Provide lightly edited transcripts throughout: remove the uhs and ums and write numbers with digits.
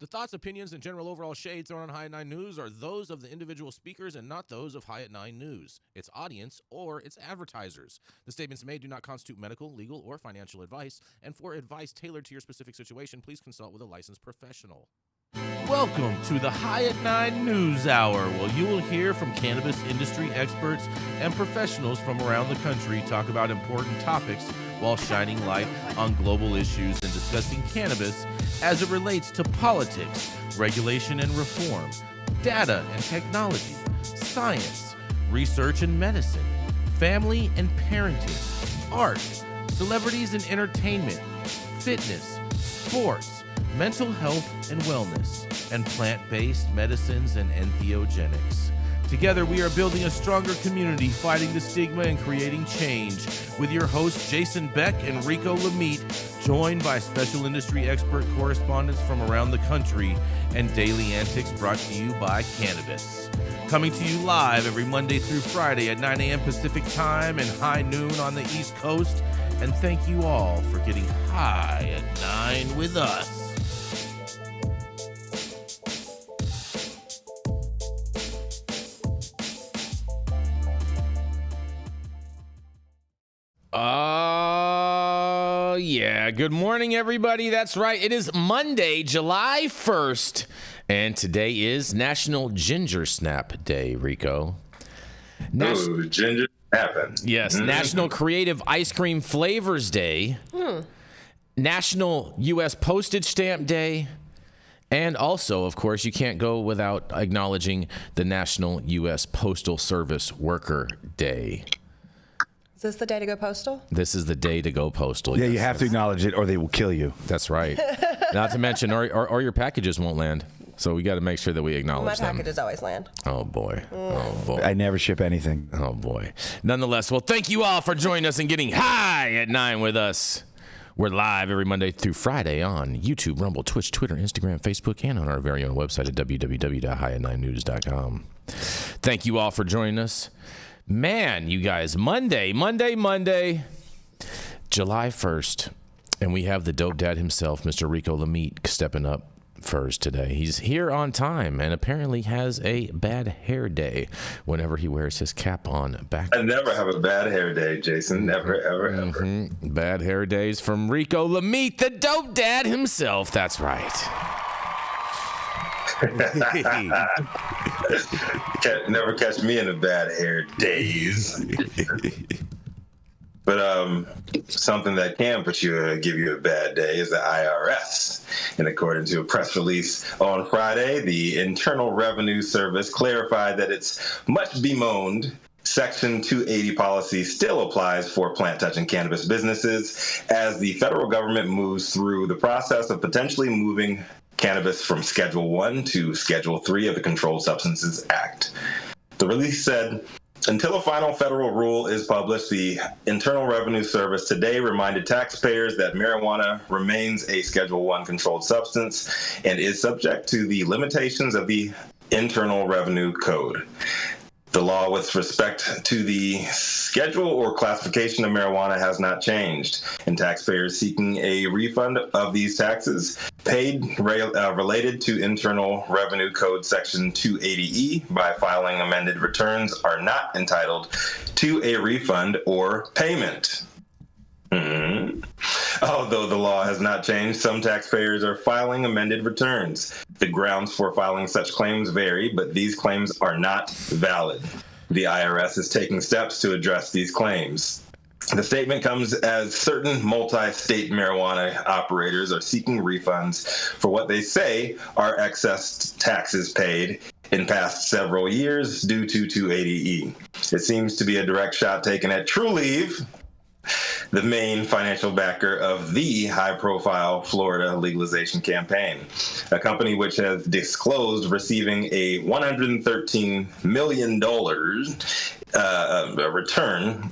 The thoughts, opinions, and general overall shades thrown on High at 9 News are those of the individual speakers and not those of High at 9 News, its audience, or its advertisers. The statements made do not constitute medical, legal, or financial advice, and for advice tailored to your specific situation, please consult with a licensed professional. Welcome to the High at 9 News Hour, where you will hear from cannabis industry experts and professionals from around the country talk about important topics while shining light on global issues and discussing cannabis as it relates to politics, regulation and reform, data and technology, science, research and medicine, family and parenting, art, celebrities and entertainment, fitness, sports, mental health and wellness, and plant-based medicines and entheogenics. Together, we are building a stronger community, fighting the stigma and creating change. With your hosts, Jason Beck and Rico Lamitte, joined by special industry expert correspondents from around the country, and daily antics brought to you by Cannabis. Coming to you live every Monday through Friday at 9 a.m. Pacific Time and high noon on the East Coast. And thank you all for getting high at 9 with us. Yeah. Good morning, everybody. That's right. It is Monday, July 1st, and today is National Gingersnap Day, Rico. Ginger snapping. Yes. National Creative Ice Cream Flavors Day. National U.S. Postage Stamp Day. And also, of course, you can't go without acknowledging the National U.S. Postal Service Worker Day. Is this the day to go postal? This is the day to go postal. Yeah, you have to acknowledge it or they will kill you. That's right. Not to mention, or your packages won't land. So we got to make sure that we acknowledge them. My packages always land. Oh, boy. Oh, boy. I never ship anything. Oh, boy. Nonetheless, well, thank you all for joining us and getting high at 9 with us. We're live every Monday through Friday on YouTube, Rumble, Twitch, Twitter, Instagram, Facebook, and on our very own website at www.highat9news.com. Thank you all for joining us. Man, you guys, Monday, July 1st, and we have the dope dad himself, Mr. Rico Lamitte, stepping up first today. He's here on time and apparently has a bad hair day whenever he wears his cap on back. I never have a bad hair day, Jason. Never, ever. Bad hair days from Rico Lamitte, the dope dad himself. That's right. Never catch me in a bad hair days. But something that can give you a bad day is the IRS. And according to a press release on Friday, the Internal Revenue Service clarified that its much bemoaned Section 280 policy still applies for plant-touching cannabis businesses as the federal government moves through the process of potentially moving cannabis from Schedule 1 to Schedule 3 of the Controlled Substances Act. The release said, until a final federal rule is published, the Internal Revenue Service today reminded taxpayers that marijuana remains a Schedule 1 controlled substance and is subject to the limitations of the Internal Revenue Code. The law with respect to the schedule or classification of marijuana has not changed, and taxpayers seeking a refund of these taxes paid related to Internal Revenue Code Section 280E by filing amended returns are not entitled to a refund or payment. Although the law has not changed, some taxpayers are filing amended returns. The grounds for filing such claims vary, but these claims are not valid. The IRS is taking steps to address these claims. The statement comes as certain multi-state marijuana operators are seeking refunds for what they say are excess taxes paid in past several years due to 280E. It seems to be a direct shot taken at Trulieve, the main financial backer of the high-profile Florida legalization campaign, a company which has disclosed receiving a $113 million return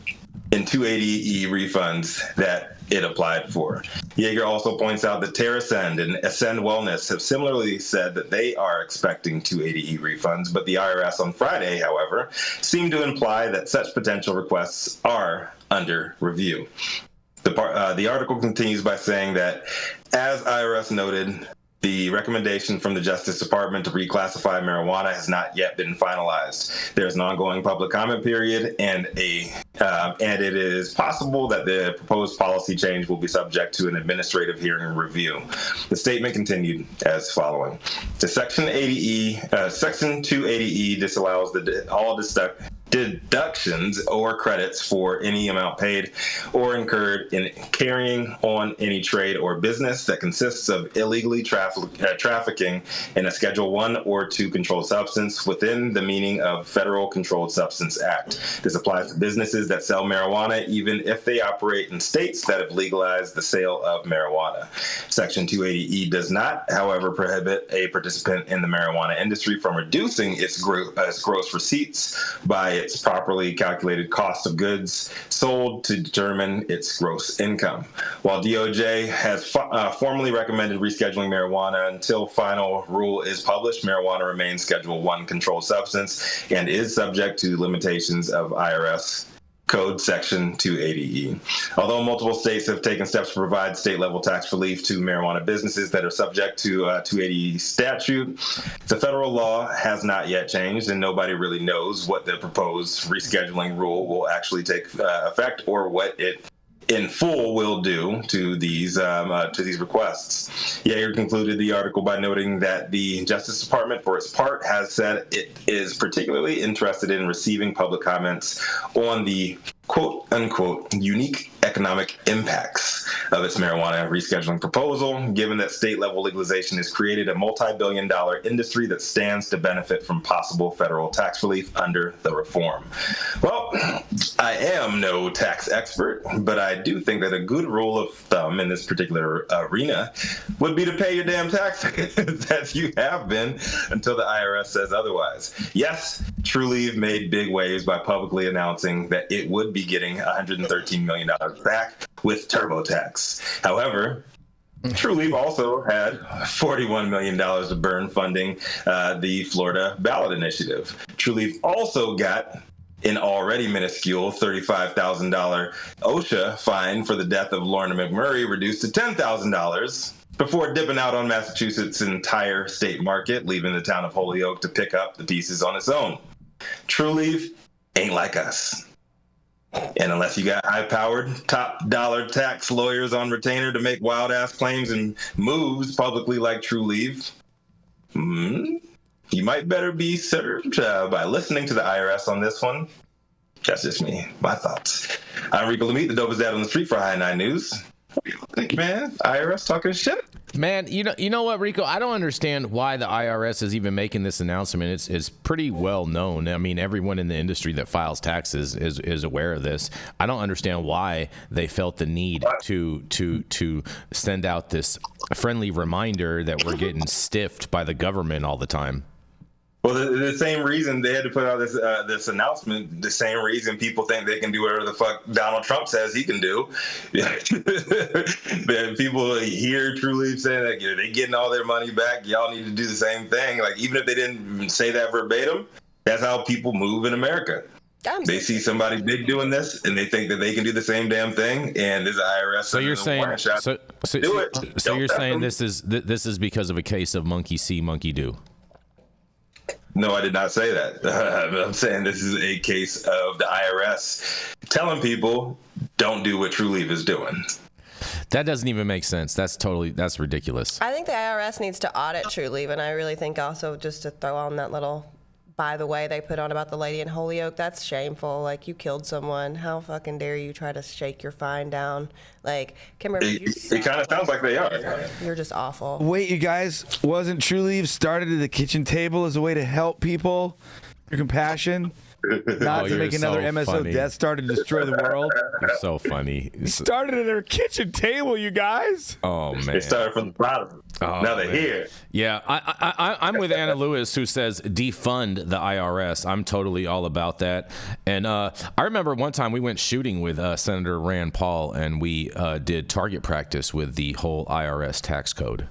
in 280E refunds that it applied for. Yeager also points out that TerraSend and Ascend Wellness have similarly said that they are expecting 280E refunds, but the IRS on Friday, however, seemed to imply that such potential requests are under review. The article continues by saying that, as IRS noted, The recommendation from the Justice Department to reclassify marijuana has not yet been finalized. There's an ongoing public comment period, and it is possible that the proposed policy change will be subject to an administrative hearing and review. The statement continued as following. The Section 280E disallows all deductions or credits for any amount paid or incurred in carrying on any trade or business that consists of illegally trafficking in a Schedule 1 or 2 controlled substance within the meaning of Federal Controlled Substance Act. This applies to businesses that sell marijuana even if they operate in states that have legalized the sale of marijuana. Section 280E does not, however, prohibit a participant in the marijuana industry from reducing its gross receipts by its properly calculated cost of goods sold to determine its gross income. While DOJ has formally recommended rescheduling marijuana until final rule is published, marijuana remains Schedule 1 controlled substance and is subject to limitations of IRS Code Section 280E. Although multiple states have taken steps to provide state-level tax relief to marijuana businesses that are subject to 280E statute, the federal law has not yet changed, and nobody really knows what the proposed rescheduling rule will actually take effect or what it in full will do to these requests. Yeager concluded the article by noting that the Justice Department, for its part, has said it is particularly interested in receiving public comments on the quote-unquote unique economic impacts of its marijuana rescheduling proposal, given that state-level legalization has created a multi-billion-dollar industry that stands to benefit from possible federal tax relief under the reform. Well, I am no tax expert, but I do think that a good rule of thumb in this particular arena would be to pay your damn taxes as you have been until the IRS says otherwise. Yes, Trulieve made big waves by publicly announcing that it would be getting $113 million back with TurboTax. However, Trulieve also had $41 million to burn funding the Florida ballot initiative. Trulieve also got an already minuscule $35,000 OSHA fine for the death of Lorna McMurray reduced to $10,000 before dipping out on Massachusetts' entire state market, leaving the town of Holyoke to pick up the pieces on its own. Trulieve ain't like us. And unless you got high-powered, top-dollar tax lawyers on retainer to make wild-ass claims and moves publicly like Trulieve, you might better be served by listening to the IRS on this one. That's just me, my thoughts. I'm Rico Lamitte, the dopest dad on the street for High 9 News. What do you think, man? IRS talking shit? Man, you know what, Rico? I don't understand why the IRS is even making this announcement. It's pretty well known. I mean, everyone in the industry that files taxes is aware of this. I don't understand why they felt the need to send out this friendly reminder that we're getting stiffed by the government all the time. Well, the same reason they had to put out this announcement, the same reason people think they can do whatever the fuck Donald Trump says he can do. People hear Trulieve saying that they're getting all their money back. Y'all need to do the same thing. Like, even if they didn't say that verbatim, that's how people move in America. They see somebody big doing this, and they think that they can do the same damn thing. And there's an IRS. So you're saying, so you're saying this is because of a case of monkey see, monkey do. No, I did not say that. I'm saying this is a case of the IRS telling people don't do what Trulieve is doing. That doesn't even make sense. That's ridiculous. I think the IRS needs to audit Trulieve, and I really think also just to throw on that little, by the way, they put on about the lady in Holyoke, that's shameful. Like, you killed someone. How fucking dare you try to shake your fine down? Like, Kimberly, it kind of sounds like they are. You're just awful. Wait, you guys, wasn't Trulieve started at the kitchen table as a way to help people through compassion? Not to make another MSO funny. Death Star to destroy the world. You're so funny. He started at their kitchen table, you guys. Oh, man. They started from the bottom. Now they're here. Yeah, I'm with Anna Lewis, who says defund the IRS. I'm totally all about that. And I remember one time we went shooting with Senator Rand Paul, and we did target practice with the whole IRS tax code.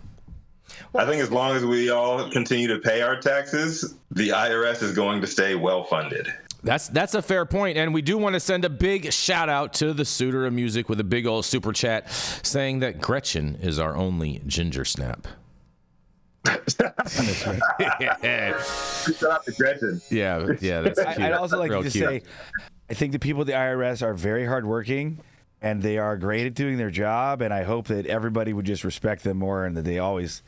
I think as long as we all continue to pay our taxes, the IRS is going to stay well funded. That's a fair point, and we do want to send a big shout out to the Suitor of Music with a big old super chat saying that Gretchen is our only Gingersnap. That's right. Shout out to Gretchen. Yeah, that's cute. I'd also like Real to cute. say, I think the people at the IRS are very hardworking, and they are great at doing their job. And I hope that everybody would just respect them more, and that they always,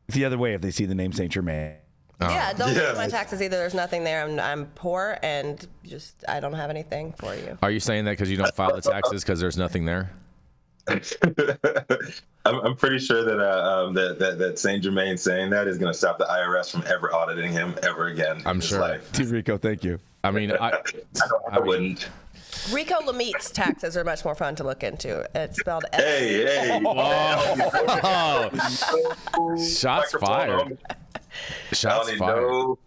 the other way, if they see the name St. Germain. Yeah, don't Yeah. look at my taxes either. There's nothing there. I'm poor and just I don't have anything for you. Are you saying that because you don't file the taxes because there's nothing there? I'm pretty sure that St. Germain saying that is going to stop the IRS from ever auditing him ever again. I'm in his sure. life. T. Rico, thank you. I mean, I wouldn't. Rico Lamitte's taxes are much more fun to look into. It's spelled Hey. shots fired. Shots I don't need fired.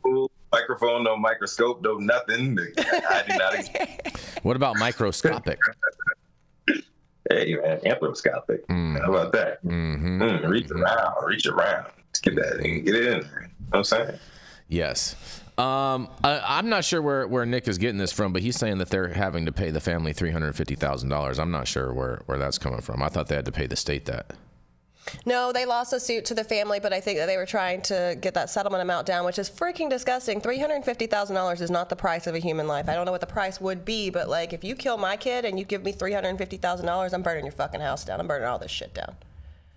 no microphone, no microscope, no nothing. I do not. What about microscopic? Hey, man, anthroposcopic. How about that? Reach around. Let's get that in. Get it in there. You know what I'm saying? Yes. I'm not sure where Nick is getting this from, but he's saying that they're having to pay the family $350,000. I'm not sure where that's coming from. I thought they had to pay the state that. No, they lost a suit to the family, but I think that they were trying to get that settlement amount down, which is freaking disgusting. $350,000 is not the price of a human life. I don't know what the price would be, but like if you kill my kid and you give me $350,000, I'm burning your fucking house down. I'm burning all this shit down.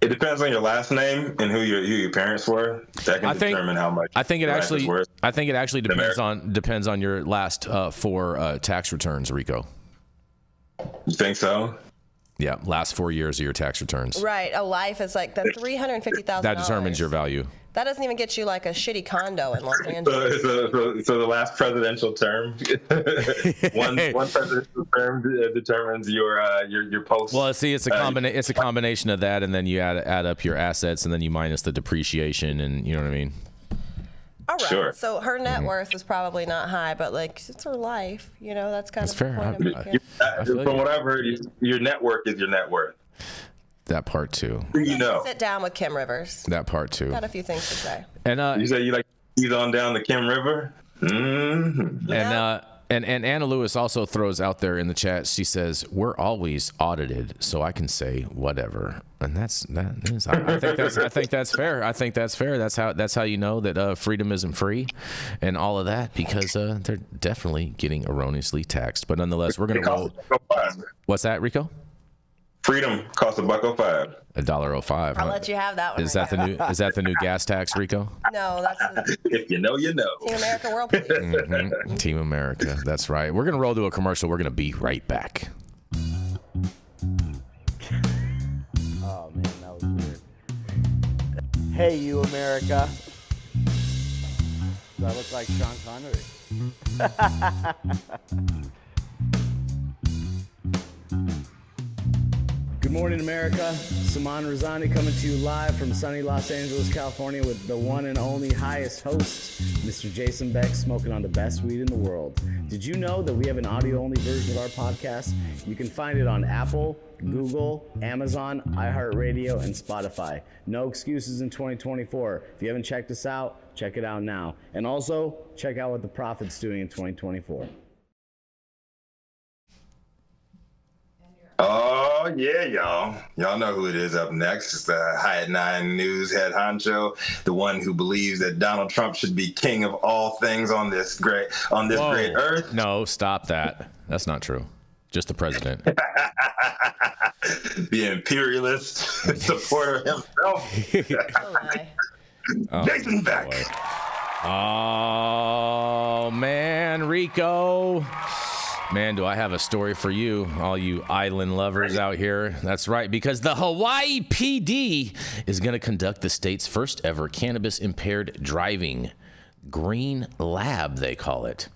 It depends on your last name and who your parents were. That can determine how much. I think it your life is worth. actually depends on your last four tax returns, Rico. You think so? Yeah, last 4 years of your tax returns. Right, a life is like the $350,000. That determines your value. That doesn't even get you like a shitty condo in Los Angeles. So the last presidential term, one presidential term determines your post. Well, see, it's a combination of that, and then you add up your assets, and then you minus the depreciation, and you know what I mean. All right. Sure. So her net worth is probably not high, but like it's her life. You know, that's kind That's of fair. the point I'm making. From whatever your network is your net worth. That part too. You know. Sit down with Kim Rivers. That part too. Got a few things to say. And You say you like to ease on down the Kim River. Mm-hmm. And Anna Lewis also throws out there in the chat. She says we're always audited, so I can say whatever, and I think that's fair. I think that's fair. That's how you know that freedom isn't free, and all of that because they're definitely getting erroneously taxed. But nonetheless, we're gonna roll. What's that, Rico? Freedom costs $1.05. $1.05. I'll let you have that one. Is that the new gas tax, Rico? No, that's If you know, you know. Team America World Police. Mm-hmm. Team America. That's right. We're gonna roll to a commercial. We're gonna be right back. Oh man, that was weird. Hey, you America. Do I look like Sean Connery? Good morning, America. Saman Razani coming to you live from sunny Los Angeles, California with the one and only highest host, Mr. Jason Beck, smoking on the best weed in the world. Did you know that we have an audio-only version of our podcast? You can find it on Apple, Google, Amazon, iHeartRadio, and Spotify. No excuses in 2024. If you haven't checked us out, check it out now. And also, check out what the Prophet's doing in 2024. Oh, yeah, y'all. Y'all know who it is up next. It's the High at 9 News head honcho, the one who believes that Donald Trump should be king of all things on this great earth. No, stop that. That's not true. Just the president. The imperialist supporter himself. Jason Beck. Boy. Oh, man, Rico. Man, do I have a story for you, all you island lovers out here. That's right, because the Hawaii PD is going to conduct the state's first ever cannabis impaired driving Green Lab, they call it.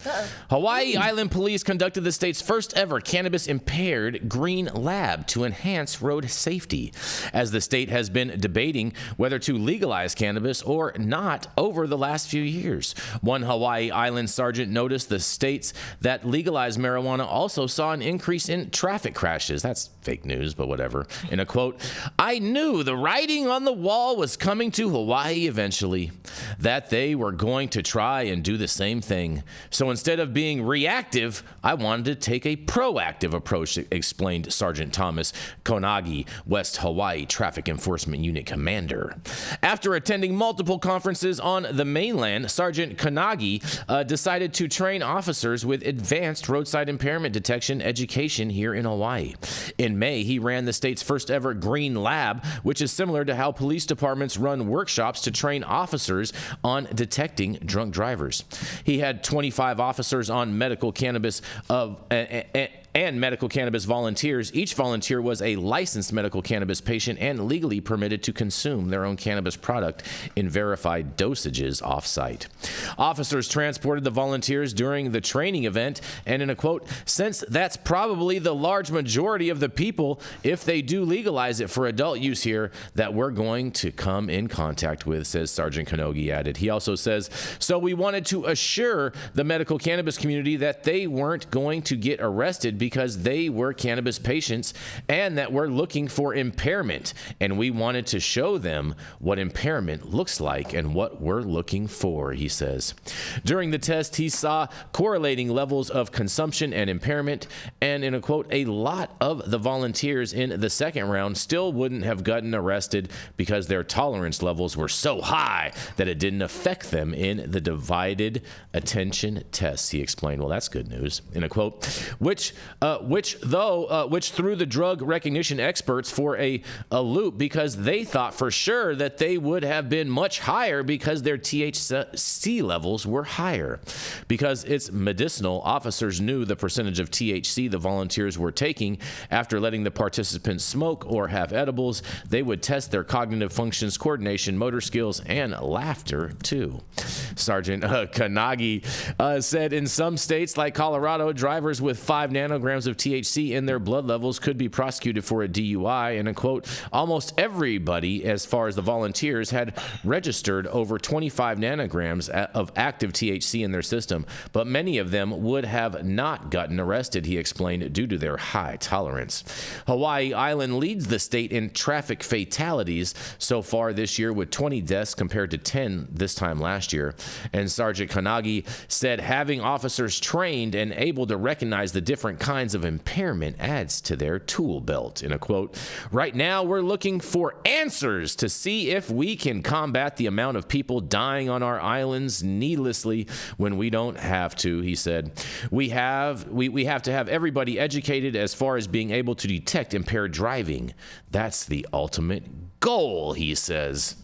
Hawaii Island Police conducted the state's first ever cannabis impaired Green Lab to enhance road safety, as the state has been debating whether to legalize cannabis or not over the last few years. One Hawaii Island sergeant noticed the states that legalized marijuana also saw an increase in traffic crashes. That's fake news, but whatever. In a quote, "I knew the writing on the wall was coming to Hawaii eventually, that they were going to to try and do the same thing. So instead of being reactive, I wanted to take a proactive approach, explained Sergeant Thomas Konagi, West Hawaii Traffic Enforcement Unit Commander. After attending multiple conferences on the mainland, Sergeant Konagi decided to train officers with advanced roadside impairment detection education here in Hawaii. In May, he ran the state's first ever Green Lab, which is similar to how police departments run workshops to train officers on detecting drunk drivers. He had 25 officers on medical cannabis and medical cannabis volunteers. Each volunteer was a licensed medical cannabis patient and legally permitted to consume their own cannabis product in verified dosages off-site. Officers transported the volunteers during the training event, and in a quote, "Since that's probably the large majority of the people, if they do legalize it for adult use here, that we're going to come in contact with," says Sergeant Kanogi added. He also says, "So we wanted to assure the medical cannabis community that they weren't going to get arrested because they were cannabis patients and that we're looking for impairment. And we wanted to show them what impairment looks like and what we're looking for," he says. During the test, he saw correlating levels of consumption and impairment. And in a quote, "A lot of the volunteers in the second round still wouldn't have gotten arrested because their tolerance levels were so high that it didn't affect them in the divided attention tests," he explained. Well, that's good news. In a quote, which threw the drug recognition experts for a loop because they thought for sure that they would have been much higher because their THC levels were higher. Because it's medicinal, officers knew the percentage of THC the volunteers were taking. After letting the participants smoke or have edibles, they would test their cognitive functions, coordination, motor skills, and laughter too. Sergeant Kanagi said in some states like Colorado, drivers with 5 nanograms of THC in their blood levels could be prosecuted for a DUI. And a quote, "Almost everybody, as far as the volunteers, had registered over 25 nanograms of active THC in their system, but many of them would have not gotten arrested," he explained, due to their high tolerance. Hawaii Island leads the state in traffic fatalities so far this year with 20 deaths compared to 10 this time last year. And Sergeant Kanagi said having officers trained and able to recognize the different kinds of impairment adds to their tool belt. In a quote, "Right now we're looking for answers to see if we can combat the amount of people dying on our islands needlessly when we don't have to," he said. We have to have everybody educated as far as being able to detect impaired driving. That's the ultimate goal," he says.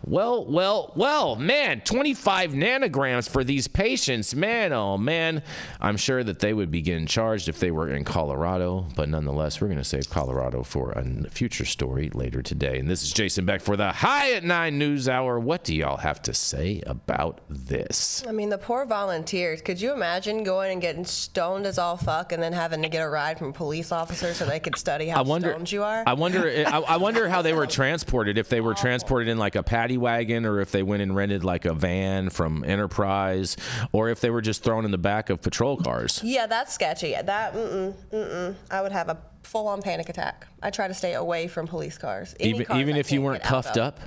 Well, man, 25 nanograms for these patients, man, oh man. I'm sure that they would be getting charged if they were in Colorado, but nonetheless, we're going to save Colorado for a future story later today. And this is Jason Beck for the High at 9 News Hour. What do y'all have to say about this? I mean, the poor volunteers. Could you imagine going and getting stoned as all fuck and then having to get a ride from police officers so they could study how stoned you are? I wonder how they were transported, if they were transported in like a paddy wagon or if they went and rented like a van from Enterprise or if they were just thrown in the back of patrol cars. Yeah, that's sketchy. That, I would have a full-on panic attack. I try to stay away from police cars. Even if you weren't cuffed up?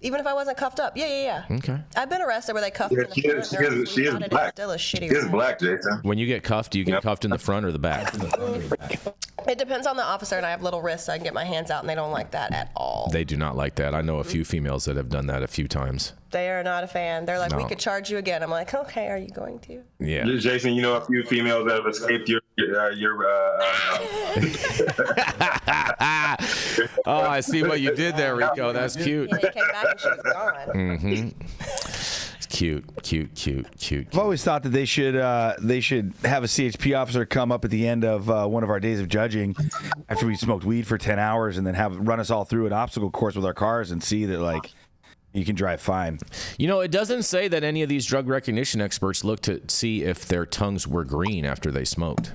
Even if I wasn't cuffed up. Yeah. Okay. I've been arrested where they cuffed me in the front. She is black. Still a shitty She is black, Jason. When you get cuffed, do you get cuffed in the front or the back? It depends on the officer, and I have little wrists, so I can get my hands out, and they don't like that at all. They do not like that. I know a few females that have done that a few times. They are not a fan. They're like, No. We could charge you again. I'm like, okay, are you going to? Yeah. Jason, you know a few females that have escaped your Oh, I see what you did there, Rico. That's cute. Yeah, he came back and she was gone. Mm-hmm. It's cute. I've always thought that they should have a CHP officer come up at the end of one of our days of judging after we smoked weed for 10 hours and then run us all through an obstacle course with our cars and see that, like, you can drive fine. You know, it doesn't say that any of these drug recognition experts looked to see if their tongues were green after they smoked.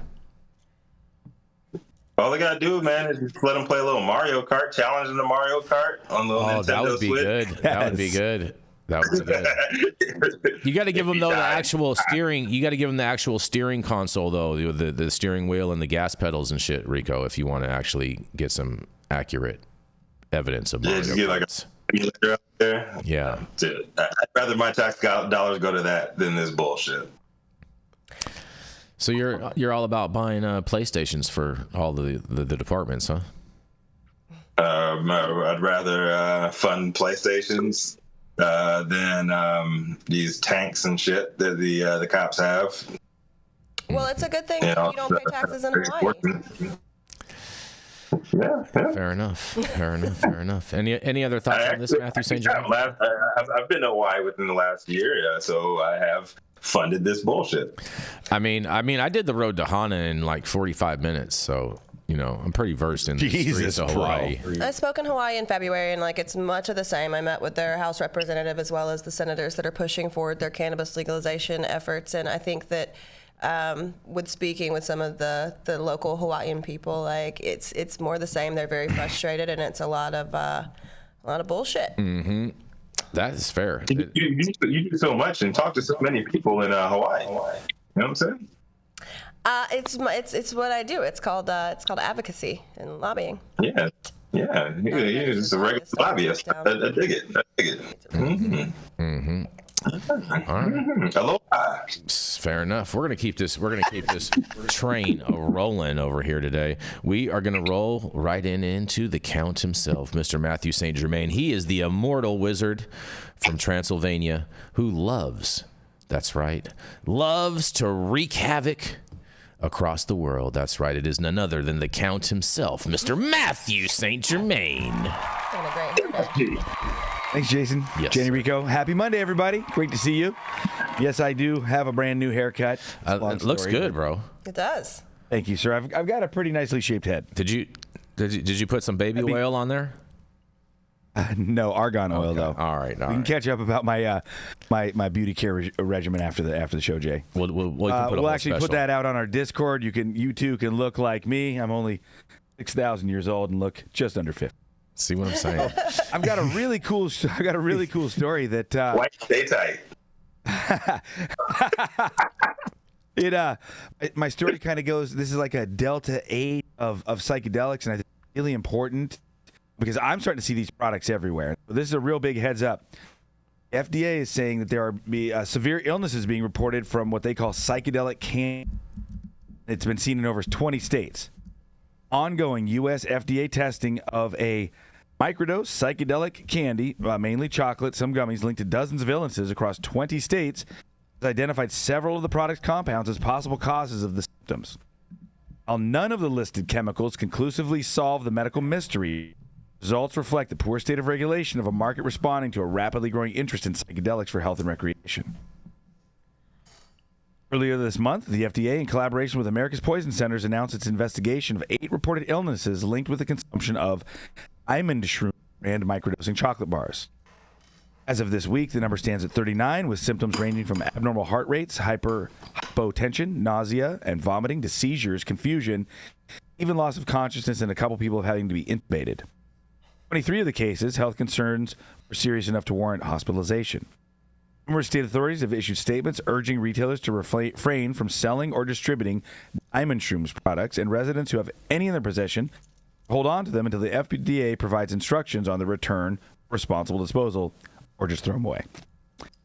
All they gotta do, man, is just let them play a little Mario Kart, challenge them to Mario Kart on the Nintendo that would be Switch. good. That would be good. That would be good. You got to give them though the actual steering. You got to give them the actual steering console though, the steering wheel and the gas pedals and shit, Rico. If you want to actually get some accurate evidence of Mario just get like Karts. simulator out there. Yeah. Dude, I'd rather my tax dollars go to that than this bullshit. So you're all about buying PlayStations for all the departments, huh? I'd rather fund PlayStations than these tanks and shit that the cops have. Well, it's a good thing you don't pay taxes in Hawaii. Yeah. Fair enough. Any other thoughts on this, Mathieu St? I've been to Hawaii within the last year, so I have funded this bullshit. I mean, I did the road to Hana in like 45 minutes, so I'm pretty versed in the streets of Hawaii. I spoke in Hawaii in February, and it's much of the same. I met with their House representative as well as the senators that are pushing forward their cannabis legalization efforts, and I think that with speaking with some of the local Hawaiian people, it's more the same. They're very frustrated, and it's a lot of bullshit. Mm-hmm. That is fair. You do so much and talk to so many people in Hawaii. You know what I'm saying? It's what I do. It's called advocacy and lobbying. Yeah. You're just a regular lobbyist. I dig it. Mm-hmm. All right. Aloha. Fair enough. We're gonna keep this train rolling over here today. We are gonna roll right into the Count himself, Mr. Mathieu St. Germain. He is the immortal wizard from Transylvania who loves to wreak havoc across the world. That's right. It is none other than the Count himself, Mr. Mathieu St. Germain. Got a great haircut. Thanks, Jason. Yes. Jenny Rico. Happy Monday, everybody. Great to see you. Yes, I do have a brand new haircut. It looks good, bro. It does. Thank you, sir. I've got a pretty nicely shaped head. Did you put some baby oil on there? No, argan oil though. All right. We can catch up about my my beauty care regimen after the show, Jay. We'll actually put that out on our Discord. You too can look like me. I'm only 6,000 years old and look just under 50. See what I'm saying? I've got a really cool story that. White, stay tight. My story kind of goes. This is like a delta 8 of psychedelics, and I think it's really important because I'm starting to see these products everywhere. This is a real big heads up. FDA is saying that there are severe illnesses being reported from what they call psychedelic cannabis. It's been seen in over 20 states. Ongoing U.S. FDA testing of a microdose psychedelic candy, mainly chocolate, some gummies, linked to dozens of illnesses across 20 states, has identified several of the product's compounds as possible causes of the symptoms. While none of the listed chemicals conclusively solve the medical mystery, results reflect the poor state of regulation of a market responding to a rapidly growing interest in psychedelics for health and recreation. Earlier this month, the FDA, in collaboration with America's Poison Centers, announced its investigation of 8 reported illnesses linked with the consumption of almond shroom and microdosing chocolate bars. As of this week, the number stands at 39, with symptoms ranging from abnormal heart rates, hypotension, nausea, and vomiting, to seizures, confusion, even loss of consciousness, and a couple people having to be intubated. 23 of the cases, health concerns were serious enough to warrant hospitalization. Numerous state authorities have issued statements urging retailers to refrain from selling or distributing diamond shrooms products, and residents who have any in their possession hold on to them until the FDA provides instructions on the return, responsible disposal, or just throw them away.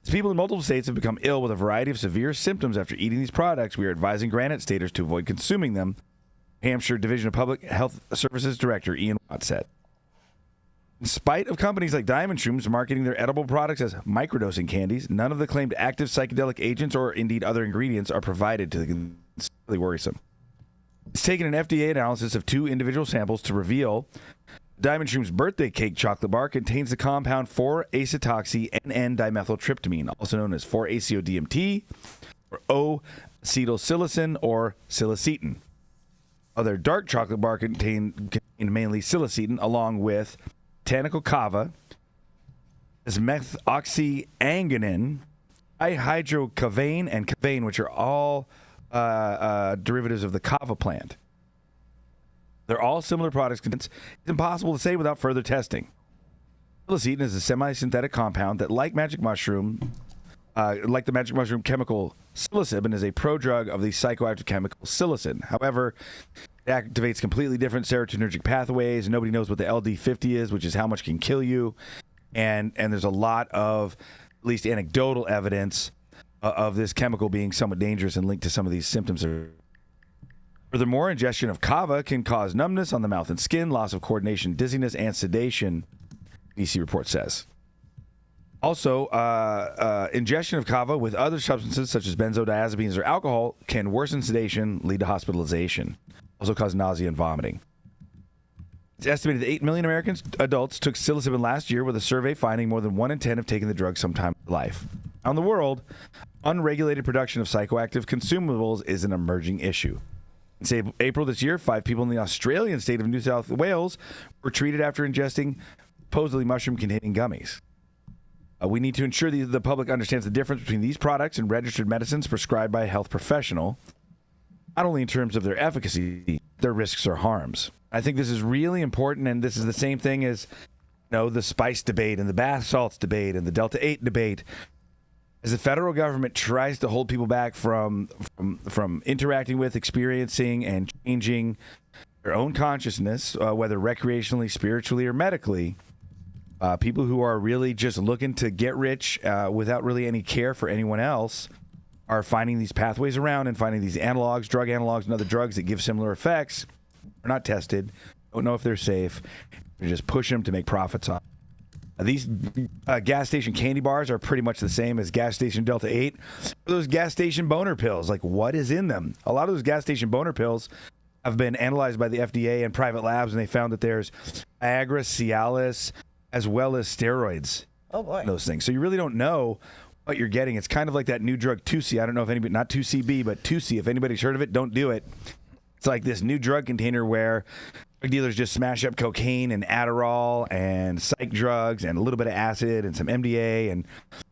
As people in multiple states have become ill with a variety of severe symptoms after eating these products, we are advising Granite Staters to avoid consuming them, Hampshire Division of Public Health Services Director Ian Watt said. In spite of companies like Diamond Shrooms marketing their edible products as microdosing candies, none of the claimed active psychedelic agents or indeed other ingredients are provided to the It's really worrisome. It's taken an FDA analysis of 2 individual samples to reveal Diamond Shroom's birthday cake chocolate bar contains the compound 4-acetoxy N,N-dimethyltryptamine, also known as 4-ACO-DMT, or O-acetylsilicin or psilocybin. Other dark chocolate bar contained mainly psilocybin, along with botanical kava, methoxyanganin, dihydrocavane, and cavane, which are all derivatives of the kava plant. They're all similar products. It's impossible to say without further testing. Psilocybin is a semi-synthetic compound that, like the magic mushroom chemical psilocybin, is a prodrug of the psychoactive chemical psilocin. However, it activates completely different serotonergic pathways. Nobody knows what the LD50 is, which is how much can kill you. and there's a lot of at least anecdotal evidence of this chemical being somewhat dangerous and linked to some of these symptoms. Furthermore, ingestion of kava can cause numbness on the mouth and skin, loss of coordination, dizziness, and sedation, DC report says. Also, ingestion of kava with other substances such as benzodiazepines or alcohol can worsen sedation, lead to hospitalization, also cause nausea and vomiting. It's estimated that 8 million American adults took psilocybin last year, with a survey finding more than 1 in 10 have taken the drug sometime in their life. Around the world, unregulated production of psychoactive consumables is an emerging issue. In April this year, 5 people in the Australian state of New South Wales were treated after ingesting supposedly mushroom-containing gummies. We need to ensure that the public understands the difference between these products and registered medicines prescribed by a health professional, not only in terms of their efficacy, their risks or harms. I think this is really important, and this is the same thing as the spice debate and the bath salts debate and the Delta-8 debate. As the federal government tries to hold people back from interacting with, experiencing, and changing their own consciousness, whether recreationally, spiritually, or medically, people who are really just looking to get rich without really any care for anyone else are finding these pathways around and finding these analogs, drug analogs, and other drugs that give similar effects. Are not tested, don't know if they're safe. They just push them to make profits on. These gas station candy bars are pretty much the same as gas station Delta-8. Those gas station boner pills, like what is in them? A lot of those gas station boner pills have been analyzed by the FDA and private labs, and they found that there's Viagra, Cialis, as well as steroids. Oh boy. Those things. So you really don't know what you're getting. It's kind of like that new drug 2C. I don't know if anybody, not 2CB, but 2C. If anybody's heard of it, don't do it. It's like this new drug container where drug dealers just smash up cocaine and Adderall and psych drugs and a little bit of acid and some MDA and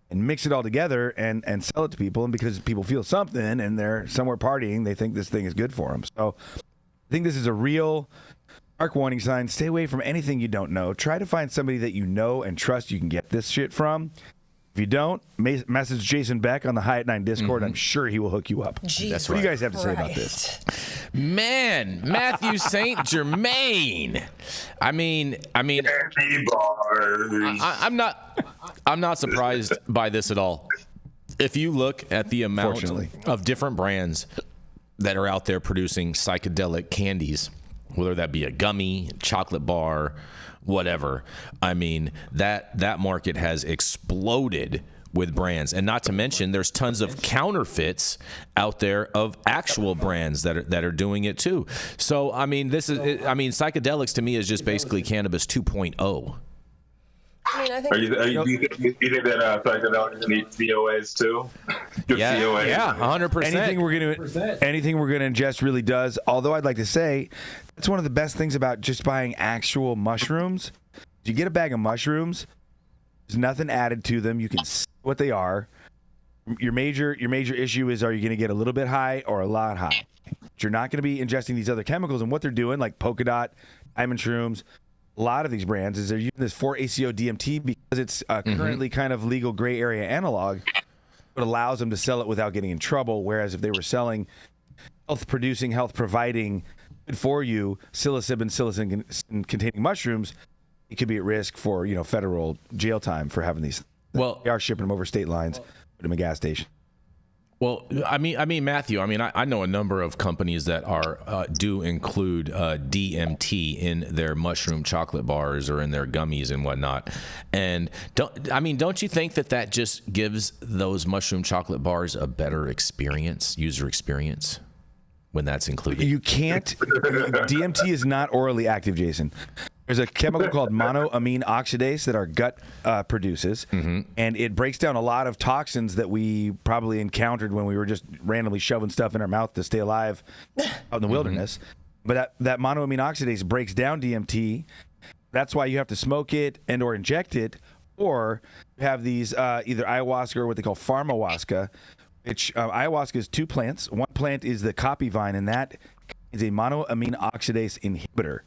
mix it all together and sell it to people. And because people feel something and they're somewhere partying, they think this thing is good for them. So I think this is a real dark warning sign. Stay away from anything you don't know. Try to find somebody that you know and trust you can get this shit from. If you don't, message Jason Beck on the High at 9 Discord. I'm sure he will hook you up. Jesus what do you guys have to say about this? Man, Mathieu St, Germain. I'm not surprised by this at all. If you look at the amount of different brands that are out there producing psychedelic candies, whether that be a gummy, chocolate bar, whatever, I mean, that market has exploded with brands. And not to mention, there's tons of counterfeits out there of actual brands that are doing it too. So, I mean, psychedelics to me is just basically cannabis 2.0. I mean, I think. Do you think that psychedelics need COAs too? Yeah, COAs. yeah, 100%. Anything we're gonna ingest really does. Although I'd like to say, that's one of the best things about just buying actual mushrooms. You get a bag of mushrooms. There's nothing added to them. You can see what they are. Your major issue is, are you going to get a little bit high or a lot high? But you're not going to be ingesting these other chemicals. And what they're doing, like Polka Dot, Diamond Shrooms, a lot of these brands, is they're using this 4-ACO DMT because it's currently kind of legal gray area analog. It allows them to sell it without getting in trouble. Whereas if they were selling health-producing, health-providing, good for you psilocybin-containing mushrooms, it could be at risk for federal jail time for having these. Well, they are shipping them over state lines, put them in gas station. Well, I mean, Matthew, I know a number of companies that do include DMT in their mushroom chocolate bars or in their gummies and whatnot. And don't you think that just gives those mushroom chocolate bars a better user experience, when that's included? You can't. DMT is not orally active, Jason. There's a chemical called monoamine oxidase that our gut produces, and it breaks down a lot of toxins that we probably encountered when we were just randomly shoving stuff in our mouth to stay alive out in the wilderness. But that monoamine oxidase breaks down DMT. That's why you have to smoke it and or inject it, or have these either ayahuasca or what they call pharmahuasca, which ayahuasca is 2 plants. One plant is the copy vine, and that is a monoamine oxidase inhibitor.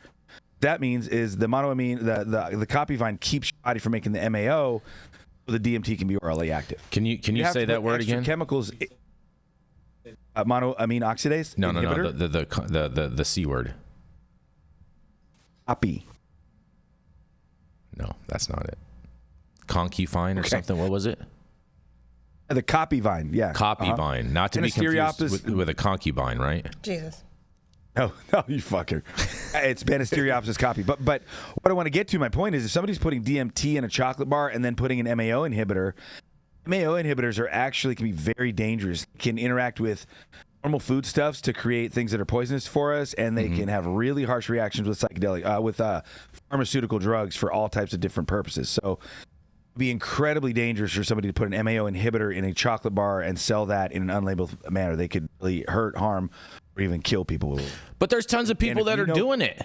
That means is the monoamine, the copy vine keeps your body from making the MAO, so the DMT can be orally active. Can you say that word again? Chemicals. Monoamine oxidase. No, the C word. Copy. No, that's not it. concubine or something. What was it? The copy vine, yeah. Copy vine, not to be confused with a concubine, right? Jesus. No, you fucker. It's Banisteriopsis copy. But what I want to get to, my point is, if somebody's putting DMT in a chocolate bar and then putting an MAO inhibitor, MAO inhibitors can be very dangerous. Can interact with normal foodstuffs to create things that are poisonous for us, and they can have really harsh reactions with pharmaceutical drugs for all types of different purposes. So be incredibly dangerous for somebody to put an MAO inhibitor in a chocolate bar and sell that in an unlabeled manner. They could really hurt, harm, or even kill people. But there's tons of people that are doing it.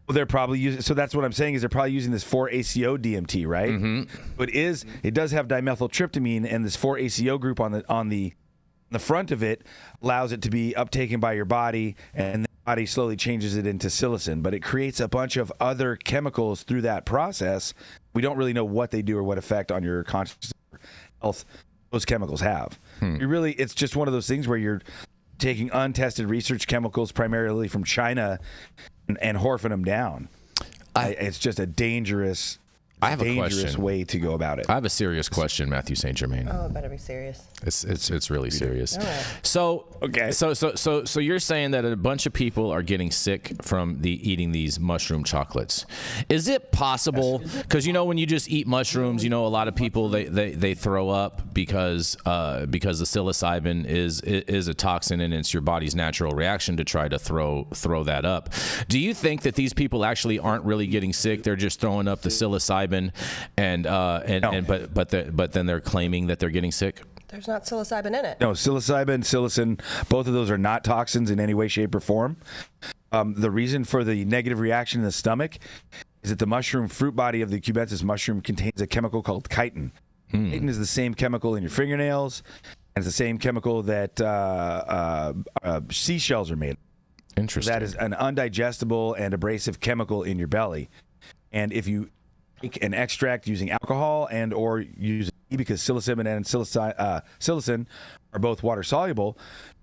Well, they're probably using. So that's what I'm saying is they're probably using this 4-ACO DMT, right? But it does have dimethyltryptamine, and this 4-ACO group on the front of it allows it to be uptaken by your body, and the body slowly changes it into psilocin. But it creates a bunch of other chemicals through that process. We don't really know what they do or what effect on your consciousness or health those chemicals have. It's just one of those things where you're taking untested research chemicals primarily from China and horfing them down. It's just a dangerous way to go about it. I have a serious question, Mathieu St. Germain. Oh, it better be serious. It's really serious. Right. So you're saying that a bunch of people are getting sick from eating these mushroom chocolates. Is it possible? Because when you just eat mushrooms, a lot of people they throw up because the psilocybin is a toxin and it's your body's natural reaction to try to throw that up. Do you think that these people actually aren't really getting sick? They're just throwing up the psilocybin, but then they're claiming that they're getting sick? There's not psilocybin in it. No, psilocin, both of those are not toxins in any way, shape, or form. The reason for the negative reaction in the stomach is that the mushroom fruit body of the cubensis mushroom contains a chemical called chitin. Chitin is the same chemical in your fingernails, and it's the same chemical that seashells are made of. Interesting. That is an undigestible and abrasive chemical in your belly. And if you make an extract using alcohol and or using because psilocybin and psilocin are both water soluble,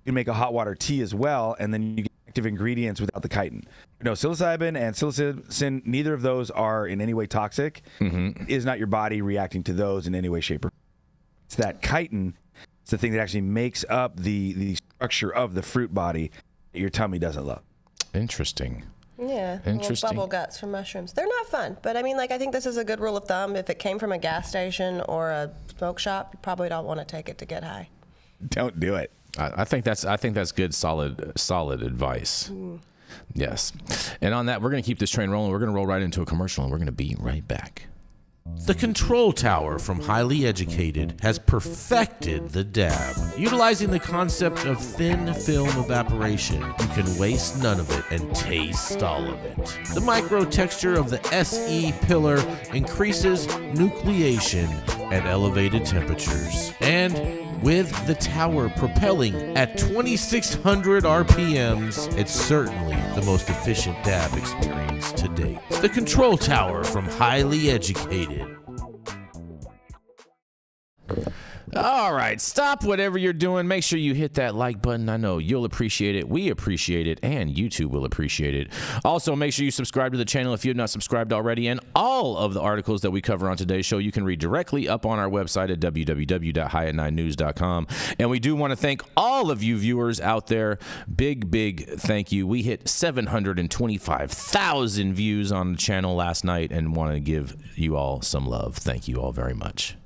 you can make a hot water tea as well, and then you get active ingredients without the chitin. Psilocybin and psilocin, neither of those are in any way toxic. It is not your body reacting to those in any way, shape, or form. It's that chitin. It's the thing that actually makes up the structure of the fruit body that your tummy doesn't love. Interesting. Yeah, interesting. Bubble guts from mushrooms. They're not fun, but I think this is a good rule of thumb. If it came from a gas station or a smoke shop, you probably don't want to take it to get high. Don't do it. I think that's good, solid advice. Yes. And on that, we're going to keep this train rolling. We're going to roll right into a commercial, and we're going to be right back. The Control Tower from Highly Educated has perfected the dab. Utilizing the concept of thin film evaporation, you can waste none of it and taste all of it. The micro texture of the SE pillar increases nucleation at elevated temperatures. And with the tower propelling at 2,600 RPMs, it's certainly the most efficient dab experience to date. The Control Tower from Highly Educated. All right, stop whatever you're doing. Make sure you hit that like button. I know you'll appreciate it. We appreciate it, and YouTube will appreciate it. Also, make sure you subscribe to the channel if you're not subscribed already. And all of the articles that we cover on today's show, you can read directly up on our website at www.highat9news.com. And we do want to thank all of you viewers out there. Big thank you. We hit 725,000 views on the channel last night and want to give you all some love. Thank you all very much.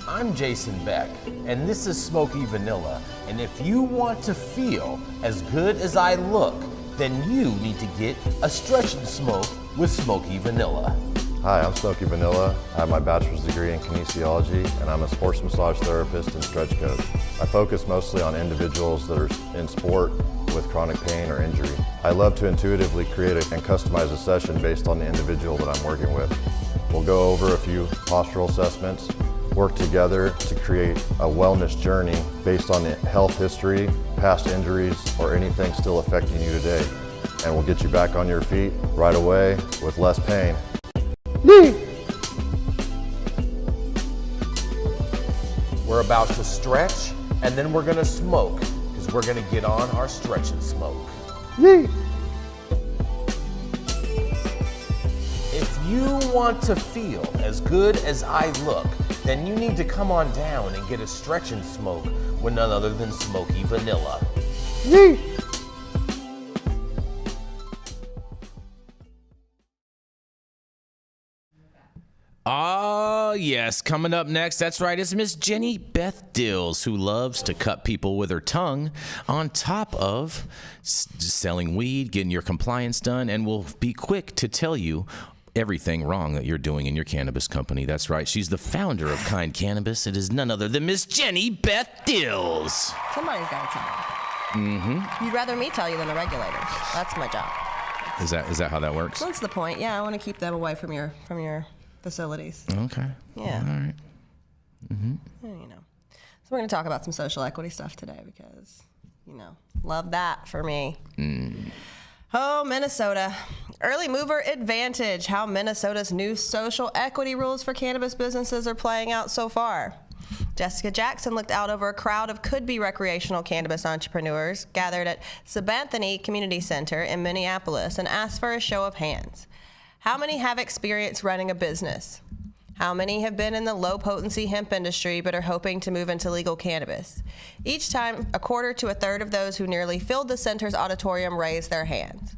I'm Jason Beck, and this is Smoky Vanilla. And if you want to feel as good as I look, then you need to get a stretch and smoke with Smoky Vanilla. Hi, I'm Smoky Vanilla. I have my bachelor's degree in kinesiology, and I'm a sports massage therapist and stretch coach. I focus mostly on individuals that are in sport with chronic pain or injury. I love to intuitively create and customize a session based on the individual that I'm working with. We'll go over a few postural assessments, work together to create a wellness journey based on the health history, past injuries, or anything still affecting you today. And we'll get you back on your feet right away with less pain. We're about to stretch, and then we're gonna smoke, because we're gonna get on our stretch and smoke. If you want to feel as good as I look, then you need to come on down and get a stretch and smoke with none other than Smoky Vanilla. Yee! Yes, coming up next, that's right, is Miss Jenny Beth Dills, who loves to cut people with her tongue on top of selling weed, getting your compliance done, and will be quick to tell you everything wrong that you're doing in your cannabis company. That's right, she's the founder of Kind Cannabis. It is none other than Miss Jenny Beth Dills. Somebody's got to tell me. Mm-hmm. You'd rather me tell you than the regulators. That's my job. Is that how that works? That's the point. Yeah, I want to keep them away from your facilities. Okay. Yeah. All right. Mm-hmm. You know. So we're going to talk about some social equity stuff today because, love that for me. Oh, Minnesota. Early mover advantage. How Minnesota's new social equity rules for cannabis businesses are playing out so far. Jessica Jackson looked out over a crowd of could-be recreational cannabis entrepreneurs gathered at Sabanthony Community Center in Minneapolis and asked for a show of hands. How many have experience running a business? How many have been in the low-potency hemp industry but are hoping to move into legal cannabis? Each time, a quarter to a third of those who nearly filled the center's auditorium raised their hands.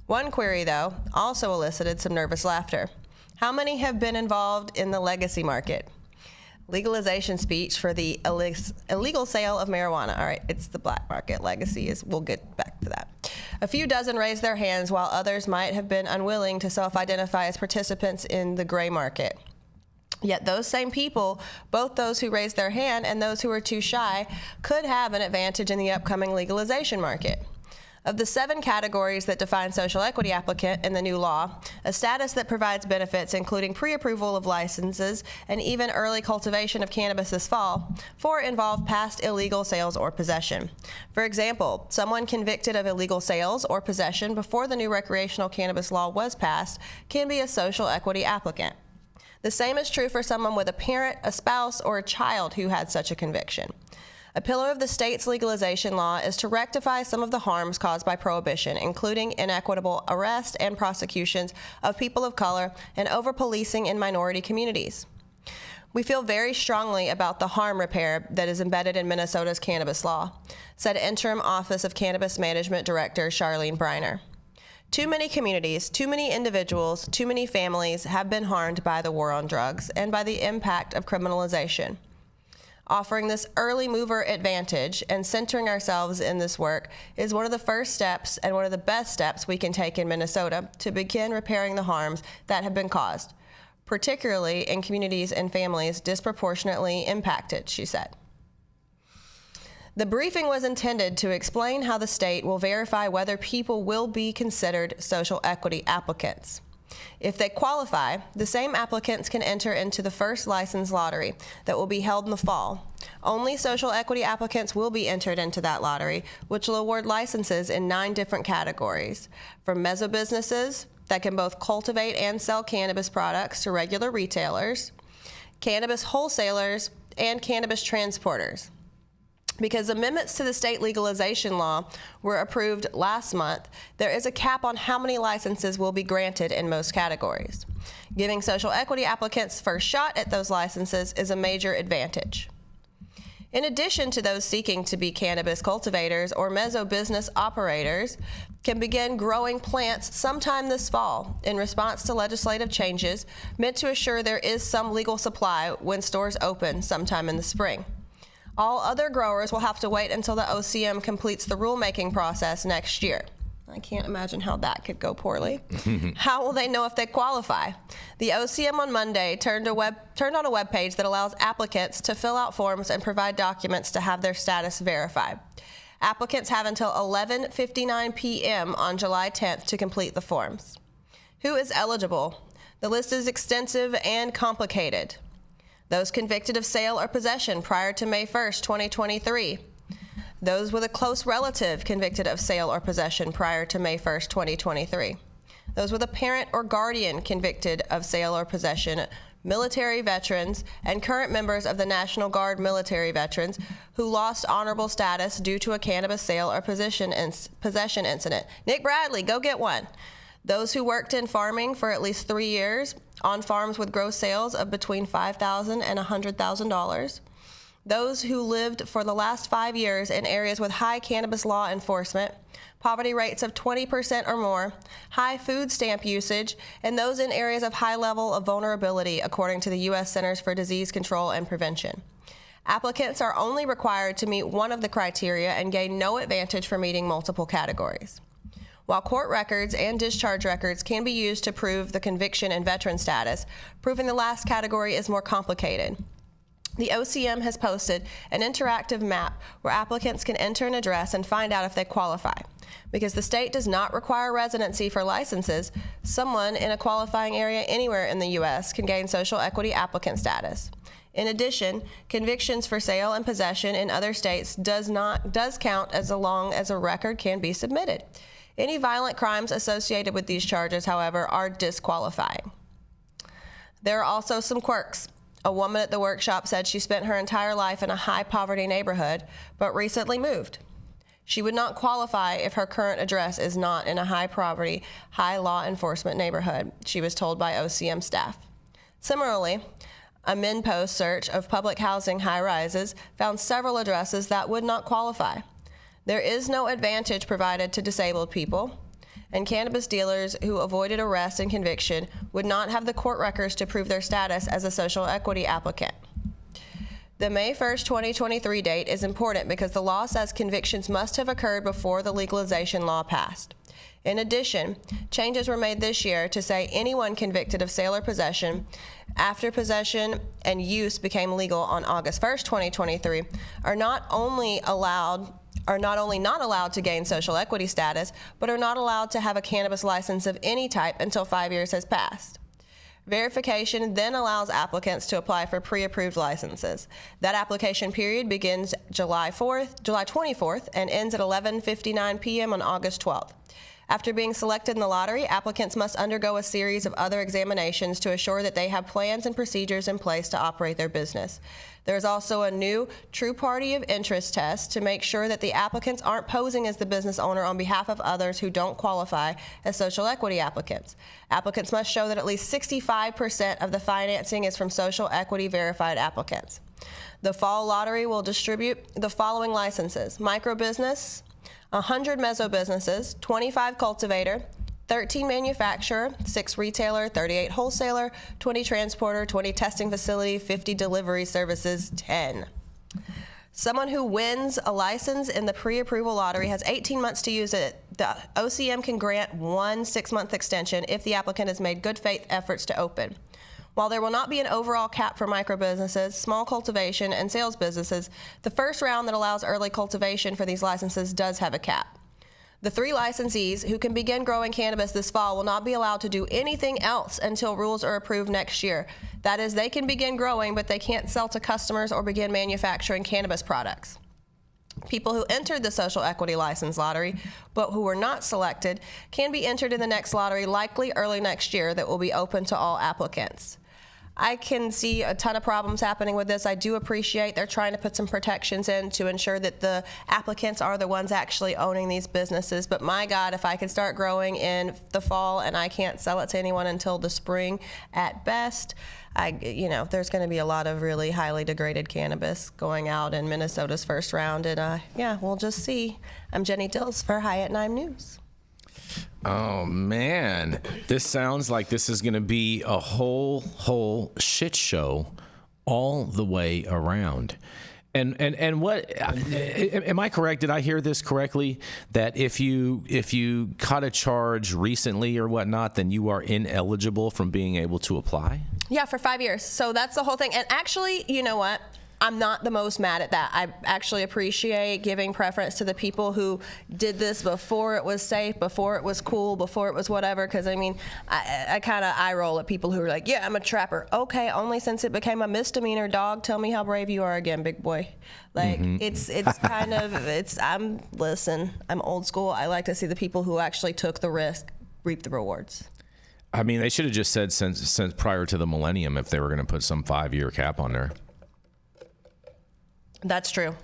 One query, though, also elicited some nervous laughter. How many have been involved in the legacy market? Legalization speech for the illegal sale of marijuana. All right, it's the black market. Legacy is, we'll get back to that. A few dozen raised their hands, while others might have been unwilling to self-identify as participants in the gray market. Yet those same people, both those who raised their hand and those who are too shy, could have an advantage in the upcoming legalization market. Of the 7 categories that define social equity applicant in the new law, a status that provides benefits including pre-approval of licenses and even early cultivation of cannabis this fall, 4 involve past illegal sales or possession. For example, someone convicted of illegal sales or possession before the new recreational cannabis law was passed can be a social equity applicant. The same is true for someone with a parent, a spouse, or a child who had such a conviction. A pillar of the state's legalization law is to rectify some of the harms caused by prohibition, including inequitable arrest and prosecutions of people of color and over-policing in minority communities. We feel very strongly about the harm repair that is embedded in Minnesota's cannabis law, said Interim Office of Cannabis Management Director Charlene Briner. Too many communities, too many individuals, too many families have been harmed by the war on drugs and by the impact of criminalization. Offering this early mover advantage and centering ourselves in this work is one of the first steps and one of the best steps we can take in Minnesota to begin repairing the harms that have been caused, particularly in communities and families disproportionately impacted, she said. The briefing was intended to explain how the state will verify whether people will be considered social equity applicants. If they qualify, the same applicants can enter into the first license lottery that will be held in the fall. Only social equity applicants will be entered into that lottery, which will award licenses in 9 different categories, from meso businesses that can both cultivate and sell cannabis products to regular retailers, cannabis wholesalers, and cannabis transporters. Because amendments to the state legalization law were approved last month, there is a cap on how many licenses will be granted in most categories. Giving social equity applicants first shot at those licenses is a major advantage. In addition to those seeking to be cannabis cultivators or meso business operators, can begin growing plants sometime this fall in response to legislative changes meant to assure there is some legal supply when stores open sometime in the spring. All other growers will have to wait until the OCM completes the rulemaking process next year. I can't imagine how that could go poorly. How will they know if they qualify? The OCM on Monday turned on a web page that allows applicants to fill out forms and provide documents to have their status verified. Applicants have until 11:59 p.m. on July 10th to complete the forms. Who is eligible? The list is extensive and complicated. Those convicted of sale or possession prior to May 1st, 2023. Those with a close relative convicted of sale or possession prior to May 1st, 2023. Those with a parent or guardian convicted of sale or possession, military veterans, and current members of the National Guard military veterans who lost honorable status due to a cannabis sale or possession incident. Nick Bradley, go get one. Those who worked in farming for at least 3 years on farms with gross sales of between $5,000 and $100,000. Those who lived for the last 5 years in areas with high cannabis law enforcement, poverty rates of 20% or more, high food stamp usage, and those in areas of high level of vulnerability, according to the U.S. Centers for Disease Control and Prevention. Applicants are only required to meet one of the criteria and gain no advantage for meeting multiple categories. While court records and discharge records can be used to prove the conviction and veteran status, proving the last category is more complicated. The OCM has posted an interactive map where applicants can enter an address and find out if they qualify. Because the state does not require residency for licenses, someone in a qualifying area anywhere in the U.S. can gain social equity applicant status. In addition, convictions for sale and possession in other states does count as long as a record can be submitted. Any violent crimes associated with these charges, however, are disqualifying. There are also some quirks. A woman at the workshop said she spent her entire life in a high-poverty neighborhood, but recently moved. She would not qualify if her current address is not in a high-poverty, high-law enforcement neighborhood, she was told by OCM staff. Similarly, a MinPost search of public housing high-rises found several addresses that would not qualify. There is no advantage provided to disabled people, and cannabis dealers who avoided arrest and conviction would not have the court records to prove their status as a social equity applicant. The May 1st, 2023 date is important because the law says convictions must have occurred before the legalization law passed. In addition, changes were made this year to say anyone convicted of sale or possession after possession and use became legal on August 1st, 2023 are not only not allowed to gain social equity status, but are not allowed to have a cannabis license of any type until 5 years has passed. Verification then allows applicants to apply for pre-approved licenses. That application period begins July 24th and ends at 11:59 p.m. on August 12th. After being selected in the lottery, applicants must undergo a series of other examinations to assure that they have plans and procedures in place to operate their business. There is also a new true party of interest test to make sure that the applicants aren't posing as the business owner on behalf of others who don't qualify as social equity applicants. Applicants must show that at least 65% of the financing is from social equity verified applicants. The fall lottery will distribute the following licenses: micro business, 100 meso businesses, 25 cultivator, 13 manufacturer, 6 retailer, 38 wholesaler, 20 transporter, 20 testing facility, 50 delivery services, 10. Someone who wins a license in the pre-approval lottery has 18 months to use it. The OCM can grant 1 6-month extension if the applicant has made good faith efforts to open. While there will not be an overall cap for micro businesses, small cultivation, and sales businesses, the first round that allows early cultivation for these licenses does have a cap. The 3 licensees who can begin growing cannabis this fall will not be allowed to do anything else until rules are approved next year. That is, they can begin growing, but they can't sell to customers or begin manufacturing cannabis products. People who entered the social equity license lottery, but who were not selected, can be entered in the next lottery, likely early next year, that will be open to all applicants. I can see a ton of problems happening with this. I do appreciate they're trying to put some protections in to ensure that the applicants are the ones actually owning these businesses. But my God, if I could start growing in the fall and I can't sell it to anyone until the spring at best, there's going to be a lot of really highly degraded cannabis going out in Minnesota's first round. And we'll just see. I'm Jenny Dills for High at 9 News. Oh, man. This sounds like this is going to be a whole shit show all the way around. And what am I correct? Did I hear this correctly? That if you caught a charge recently or whatnot, then you are ineligible from being able to apply? Yeah, for 5 years. So that's the whole thing. And actually, you know what? I'm not the most mad at that. I actually appreciate giving preference to the people who did this before it was safe, before it was cool, before it was whatever. Because, I kind of eye roll at people who are like, yeah, I'm a trapper. Okay, only since it became a misdemeanor, dog. Tell me how brave you are again, big boy. It's kind of, I'm old school. I like to see the people who actually took the risk reap the rewards. They should have just said since prior to the millennium if they were going to put some 5-year cap on there. That's true.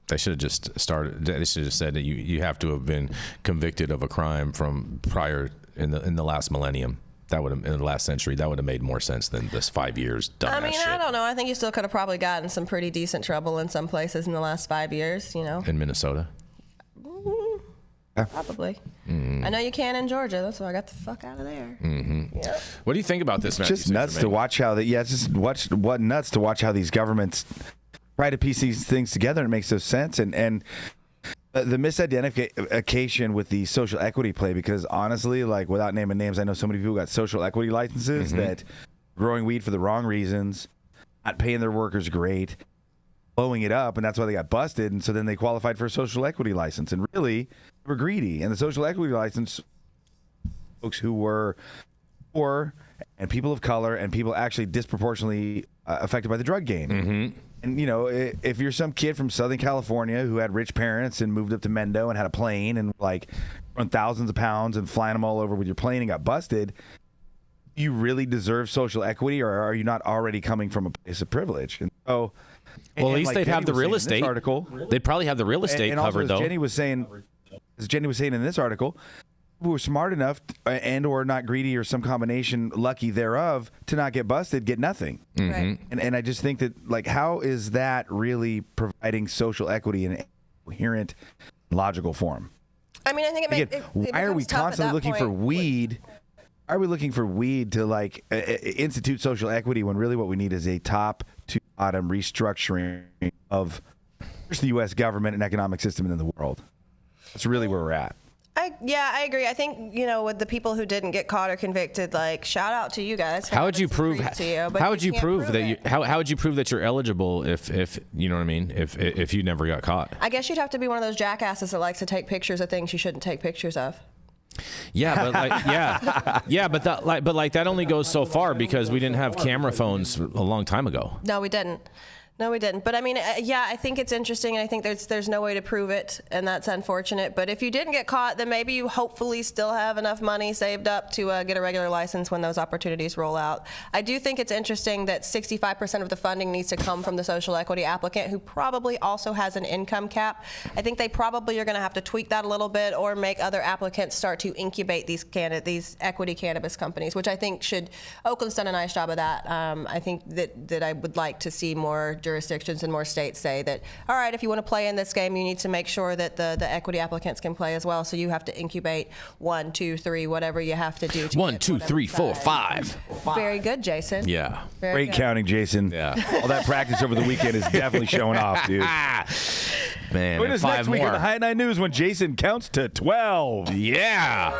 They should have just started. They should have just said that you have to have been convicted of a crime from prior in the last millennium. That would have, in the last century, that would have made more sense than this 5 years. I mean, I don't know. I think you still could have probably gotten some pretty decent trouble in some places in the last 5 years. You know, in Minnesota. Probably. Mm-hmm. I know you can in Georgia. That's why I got the fuck out of there. Mm-hmm. Yep. What do you think about this, Mathieu? It's just nuts to watch how nuts to watch how these governments try to piece these things together, and it makes no sense. And the misidentification with the social equity play, because honestly, like, without naming names, I know so many people got social equity licenses that growing weed for the wrong reasons, not paying their workers great, blowing it up, and that's why they got busted. And so then they qualified for a social equity license, and really they were greedy. And the social equity license, folks who were poor and people of color and people actually disproportionately affected by the drug game. Mm-hmm. And, you know, if you're some kid from Southern California who had rich parents and moved up to Mendo and had a plane and, like, run thousands of pounds and flying them all over with your plane and got busted, you really deserve social equity, or are you not already coming from a place of privilege? And so, well, at least they'd have the real estate. They'd probably have the real estate covered, though. As Jenny was saying in this article, who were smart enough and or not greedy or some combination lucky thereof to not get busted get nothing. Mm-hmm. Right. And I just think that, like, how is that really providing social equity in a coherent, logical form? I mean, I think it why are we constantly looking for weed? Are we looking for weed to, like, institute social equity when really what we need is a top to bottom restructuring of the U.S. government and economic system in the world? That's really where we're at. I agree. I think, you know, with the people who didn't get caught or convicted, like, shout out to you guys. How would you prove? How would you prove that how would you prove that you're eligible if you know what I mean? If you never got caught? I guess you'd have to be one of those jackasses that likes to take pictures of things you shouldn't take pictures of. Yeah, but like, that only goes so far because we didn't have camera phones a long time ago. No, we didn't. But I mean, I think it's interesting, and I think there's no way to prove it, and that's unfortunate. But if you didn't get caught, then maybe you hopefully still have enough money saved up to get a regular license when those opportunities roll out. I do think it's interesting that 65% of the funding needs to come from the social equity applicant, who probably also has an income cap. I think they probably are going to have to tweak that a little bit, or make other applicants start to incubate these equity cannabis companies, which I think Oakland's done a nice job of that. I think that I would like to see more jurisdictions and more states say that, all right, if you want to play in this game, you need to make sure that the equity applicants can play as well. So you have to incubate 1, 2, 3, whatever you have to do. 1, 2, 3, 4, 5. Very good, Jason. Yeah. Great counting, Jason. Yeah. All that practice over the weekend is definitely showing off, dude. Man, join us next week on the High 9 News when Jason counts to 12. Yeah.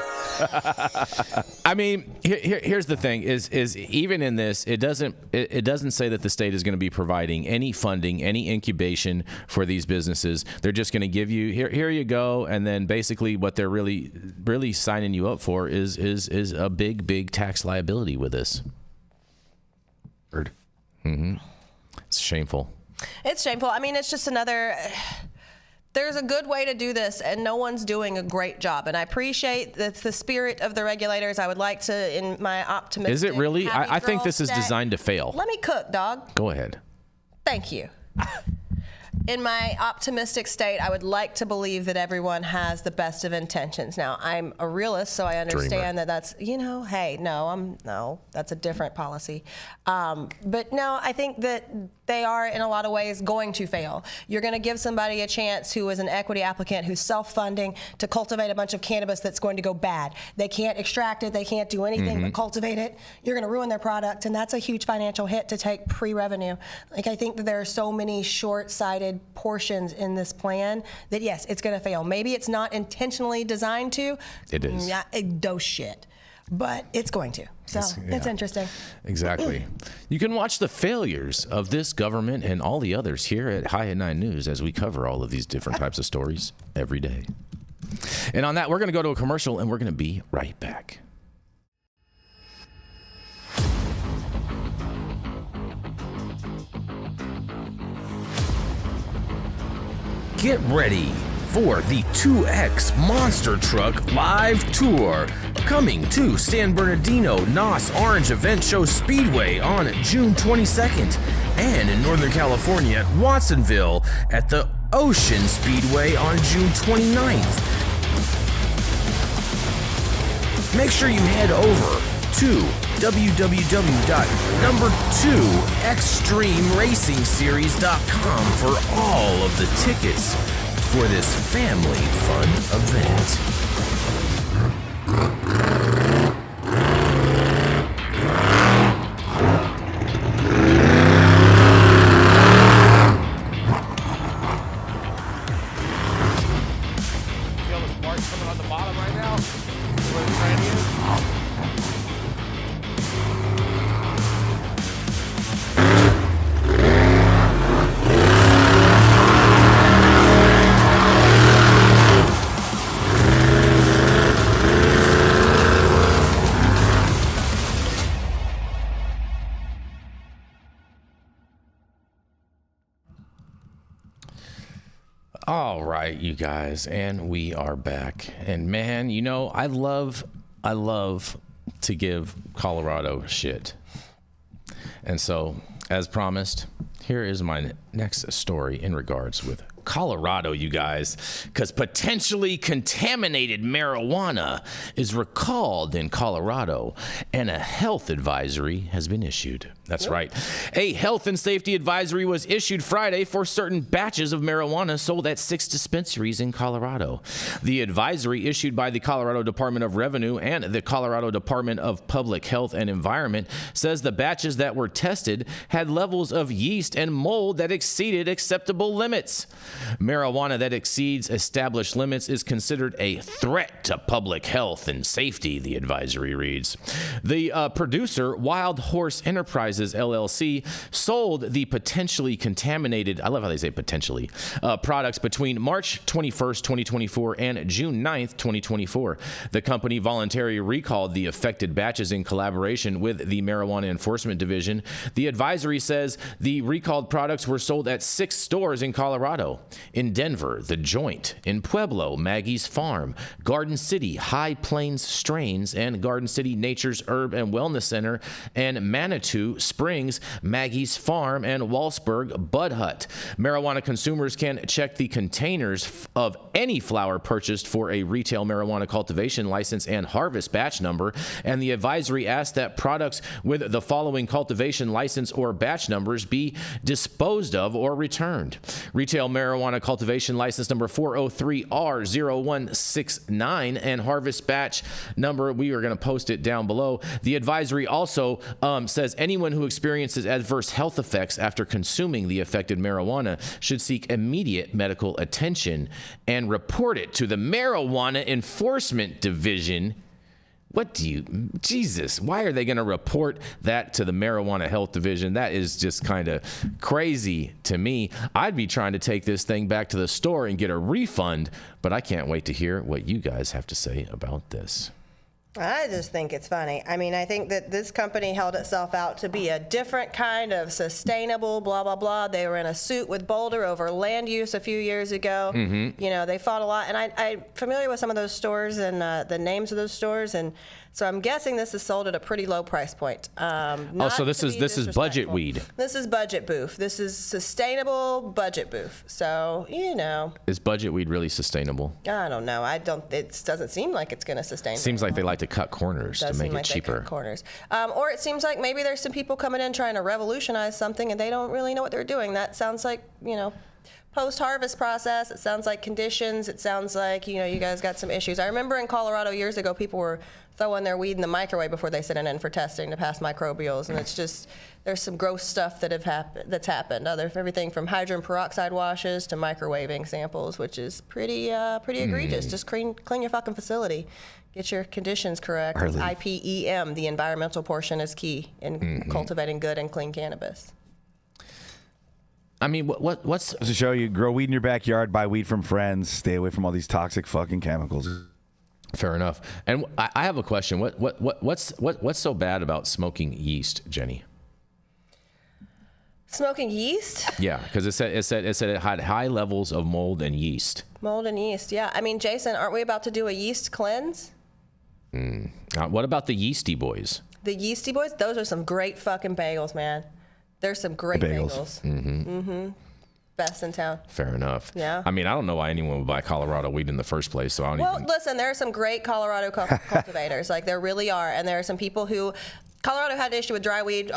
I mean, here's the thing: is even in this, it doesn't say that the state is going to be providing any funding, any incubation for these businesses. They're just going to give you here you go, and then basically what they're really signing you up for is a big tax liability with this. Heard. Mm-hmm. It's shameful. It's shameful. I mean, it's just another. There's a good way to do this, and no one's doing a great job. And I appreciate that's the spirit of the regulators. I would like to, in my optimistic. Is it really? I think this is designed to fail. Let me cook, dog. Go ahead. Thank you. In my optimistic state, I would like to believe that everyone has the best of intentions. Now, I'm a realist, so I understand that that's, that's a different policy. But no, I think that they are, in a lot of ways, going to fail. You're going to give somebody a chance who is an equity applicant who's self-funding to cultivate a bunch of cannabis that's going to go bad. They can't extract it. They can't do anything but cultivate it. You're going to ruin their product, and that's a huge financial hit to take pre-revenue. Like, I think that there are so many short-sighted portions in this plan that, yes, it's going to fail. Maybe it's not intentionally designed to. It is. Yeah, dope shit. But it's going to. So it's interesting. Exactly. You can watch the failures of this government and all the others here at High at 9 News as we cover all of these different types of stories every day. And on that, we're going to go to a commercial, and we're going to be right back. Get ready for the 2X Monster Truck Live Tour, coming to San Bernardino NOS Orange Event Show Speedway on June 22nd, and in Northern California at Watsonville at the Ocean Speedway on June 29th. Make sure you head over to www.number2extremeracingseries.com for all of the tickets for this family fun event. Feel the sparks coming on the bottom right now? Where the train is? All right, you guys, and we are back. And man, you know, I love to give Colorado shit. And so, as promised, here is my next story in regards with Colorado, you guys, because potentially contaminated marijuana is recalled in Colorado and a health advisory has been issued. That's right. A health and safety advisory was issued Friday for certain batches of marijuana sold at 6 dispensaries in Colorado. The advisory issued by the Colorado Department of Revenue and the Colorado Department of Public Health and Environment says the batches that were tested had levels of yeast and mold that exceeded acceptable limits. Marijuana that exceeds established limits is considered a threat to public health and safety, the advisory reads. The producer, Wild Horse Enterprises LLC, sold the potentially contaminated, I love how they say potentially, products between March 21st, 2024 and June 9th, 2024. The company voluntarily recalled the affected batches in collaboration with the Marijuana Enforcement Division. The advisory says the recalled products were sold at 6 stores in Colorado. In Denver, The Joint. In Pueblo, Maggie's Farm. Garden City, High Plains Strains, and Garden City Nature's Herb and Wellness Center. And Manitou Springs, Maggie's Farm, and Walsburg Bud Hut. Marijuana consumers can check the containers of any flower purchased for a retail marijuana cultivation license and harvest batch number, and the advisory asks that products with the following cultivation license or batch numbers be disposed of or returned. Retail marijuana cultivation license number 403R0169 and harvest batch number, we are going to post it down below. The advisory also says anyone who experiences adverse health effects after consuming the affected marijuana should seek immediate medical attention and report it to the Marijuana Enforcement Division. What do you, Jesus, why are they going to report that to the Marijuana Health Division? That is just kind of crazy to me. I'd be trying to take this thing back to the store and get a refund, but I can't wait to hear what you guys have to say about this. I just think it's funny. I mean, I think that this company held itself out to be a different kind of sustainable, blah, blah, blah. They were in a suit with Boulder over land use a few years ago. Mm-hmm. You know, they fought a lot. And I'm familiar with some of those stores and the names of those stores. And so I'm guessing this is sold at a pretty low price point. So this is budget weed. This is budget boof. This is sustainable budget boof. So, you know. Is budget weed really sustainable? I don't know. It doesn't seem like it's going to sustain. Seems like they like to cut corners to make it cheaper. They cut corners. Or it seems like maybe there's some people coming in trying to revolutionize something and they don't really know what they're doing. That sounds like, you know, post-harvest process. It sounds like conditions. It sounds like, you know, you guys got some issues. I remember in Colorado years ago, people were throwing their weed in the microwave before they sent it in for testing to pass microbials. And it's just, there's some gross stuff that's happened. Everything from hydrogen peroxide washes to microwaving samples, which is pretty egregious. Just clean your fucking facility. Get your conditions correct. It's IPEM. The environmental portion is key in cultivating good and clean cannabis. I mean, what's to show you? Grow weed in your backyard, buy weed from friends, stay away from all these toxic fucking chemicals. Fair enough. And I have a question. What's so bad about smoking yeast, Jenny? Smoking yeast? Yeah, because it said it had high levels of mold and yeast. Mold and yeast, yeah. I mean, Jason, aren't we about to do a yeast cleanse? What about the Yeasty Boys? The Yeasty Boys? Those are some great fucking bagels, man. There's some great bagels. best in town. Fair enough. Yeah. I mean, I don't know why anyone would buy Colorado weed in the first place, so I don't even... Listen, there are some great Colorado cultivators. Like, there really are. And there are some people who... Colorado had an issue with dry weed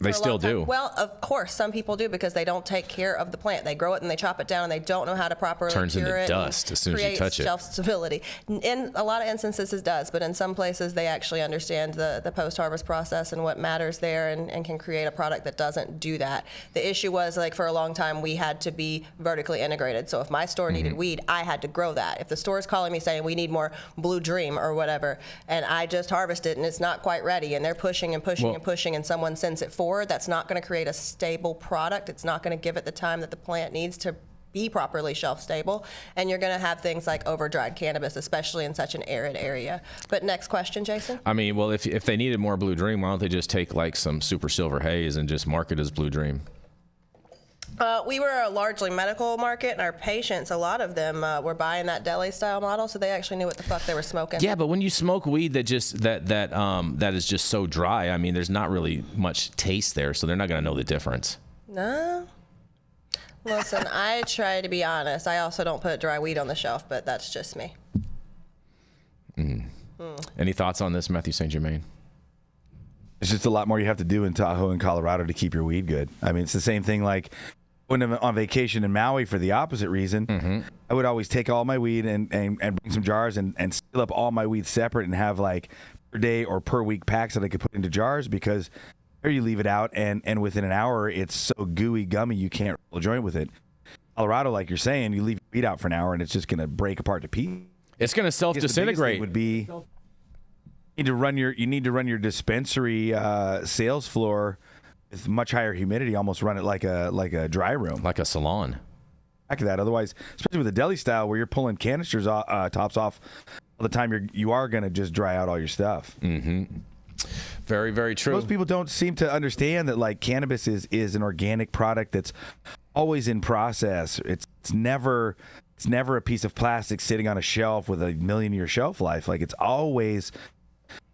They still do. Well, of course, some people do because they don't take care of the plant. They grow it and they chop it down and they don't know how to properly Turns cure into it. dust as soon as you touch it. Shelf stability. In a lot of instances, it does, but in some places, they actually understand the post-harvest process and what matters there and can create a product that doesn't do that. The issue was, like, for a long time, we had to be vertically integrated. So if my store needed weed, I had to grow that. If the store is calling me saying we need more Blue Dream or whatever, and I just harvest it and it's not quite ready, and they're pushing and pushing and pushing, and someone sends it forward, that's not going to create a stable product. It's not going to give it the time that the plant needs to be properly shelf stable, and you're going to have things like over-dried cannabis, especially in such an arid area. But next question, Jason? I mean, well, if they needed more Blue Dream, why don't they just take like some Super Silver Haze and just market as Blue Dream? We were a largely medical market, and our patients, a lot of them were buying that deli-style model, so they actually knew what the fuck they were smoking. Yeah, but when you smoke weed that is just so dry, I mean, there's not really much taste there, so they're not going to know the difference. No. Listen, I try to be honest. I also don't put dry weed on the shelf, but that's just me. Any thoughts on this, Mathieu St. Germain? It's just a lot more you have to do in Tahoe and Colorado to keep your weed good. I mean, it's the same thing like when I'm on vacation in Maui for the opposite reason. I would always take all my weed and bring some jars and seal up all my weed separate and have like per day or per week packs that I could put into jars, because there you leave it out and within an hour it's so gooey gummy you can't roll a joint with it. Colorado, like you're saying, you leave your weed out for an hour and it's just going to break apart to pieces. It's going to self-disintegrate. Would be you need to run your dispensary sales floor with much higher humidity, almost run it like a dry room, like a salon. Back of that, otherwise, especially with the deli style where you're pulling canisters tops off all the time, you are going to just dry out all your stuff. Very, very true. Most people don't seem to understand that like cannabis is an organic product that's always in process. It's never a piece of plastic sitting on a shelf with a 1,000,000-year shelf life. Like, it's always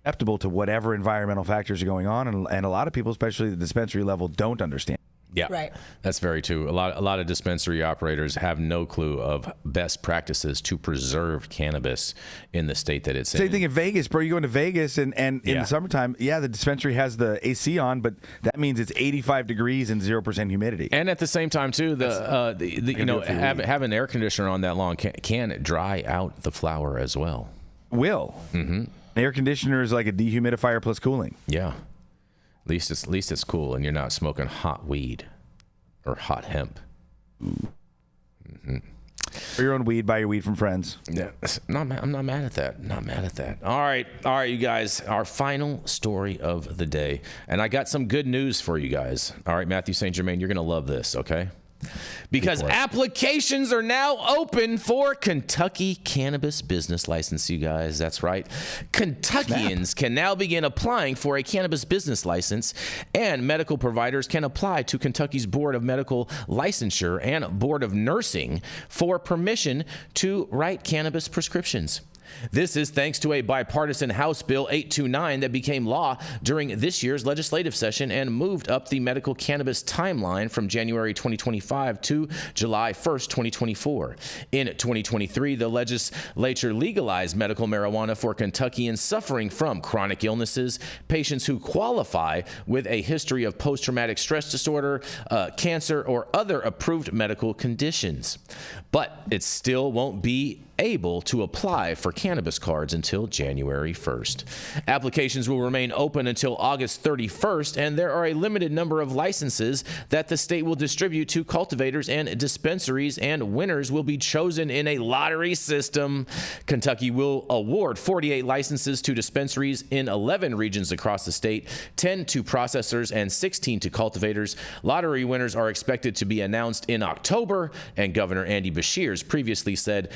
acceptable to whatever environmental factors are going on, and a lot of people, especially at the dispensary level, don't understand. Yeah, right. That's very true. A lot of dispensary operators have no clue of best practices to preserve cannabis in the state that it's in. Same thing in Vegas, bro. You go into Vegas and in the summertime, the dispensary has the AC on, but that means it's 85 degrees and 0% humidity. And at the same time, too, having air conditioner on that long can dry out the flower as well. An air conditioner is like a dehumidifier plus cooling. Yeah. At least it's cool, and you're not smoking hot weed or hot hemp. Or your own weed, buy your weed from friends. Yeah, I'm not mad at that. Not mad at that. All right, you guys. Our final story of the day, and I got some good news for you guys. All right, Mathieu St. Germain, you're gonna love this. Okay. Because applications are now open for Kentucky cannabis business license, you guys. That's right. Kentuckians can now begin applying for a cannabis business license, and medical providers can apply to Kentucky's Board of Medical Licensure and Board of Nursing for permission to write cannabis prescriptions. This is thanks to a bipartisan House Bill 829 that became law during this year's legislative session and moved up the medical cannabis timeline from January 2025 to July 1st, 2024. In 2023, the legislature legalized medical marijuana for Kentuckians suffering from chronic illnesses, patients who qualify with a history of post-traumatic stress disorder, cancer, or other approved medical conditions. But it still won't be able to apply for cannabis cards until January 1st. Applications will remain open until August 31st, and there are a limited number of licenses that the state will distribute to cultivators and dispensaries, and winners will be chosen in a lottery system. Kentucky will award 48 licenses to dispensaries in 11 regions across the state, 10 to processors, and 16 to cultivators. Lottery winners are expected to be announced in October, and Governor Andy Beshears previously said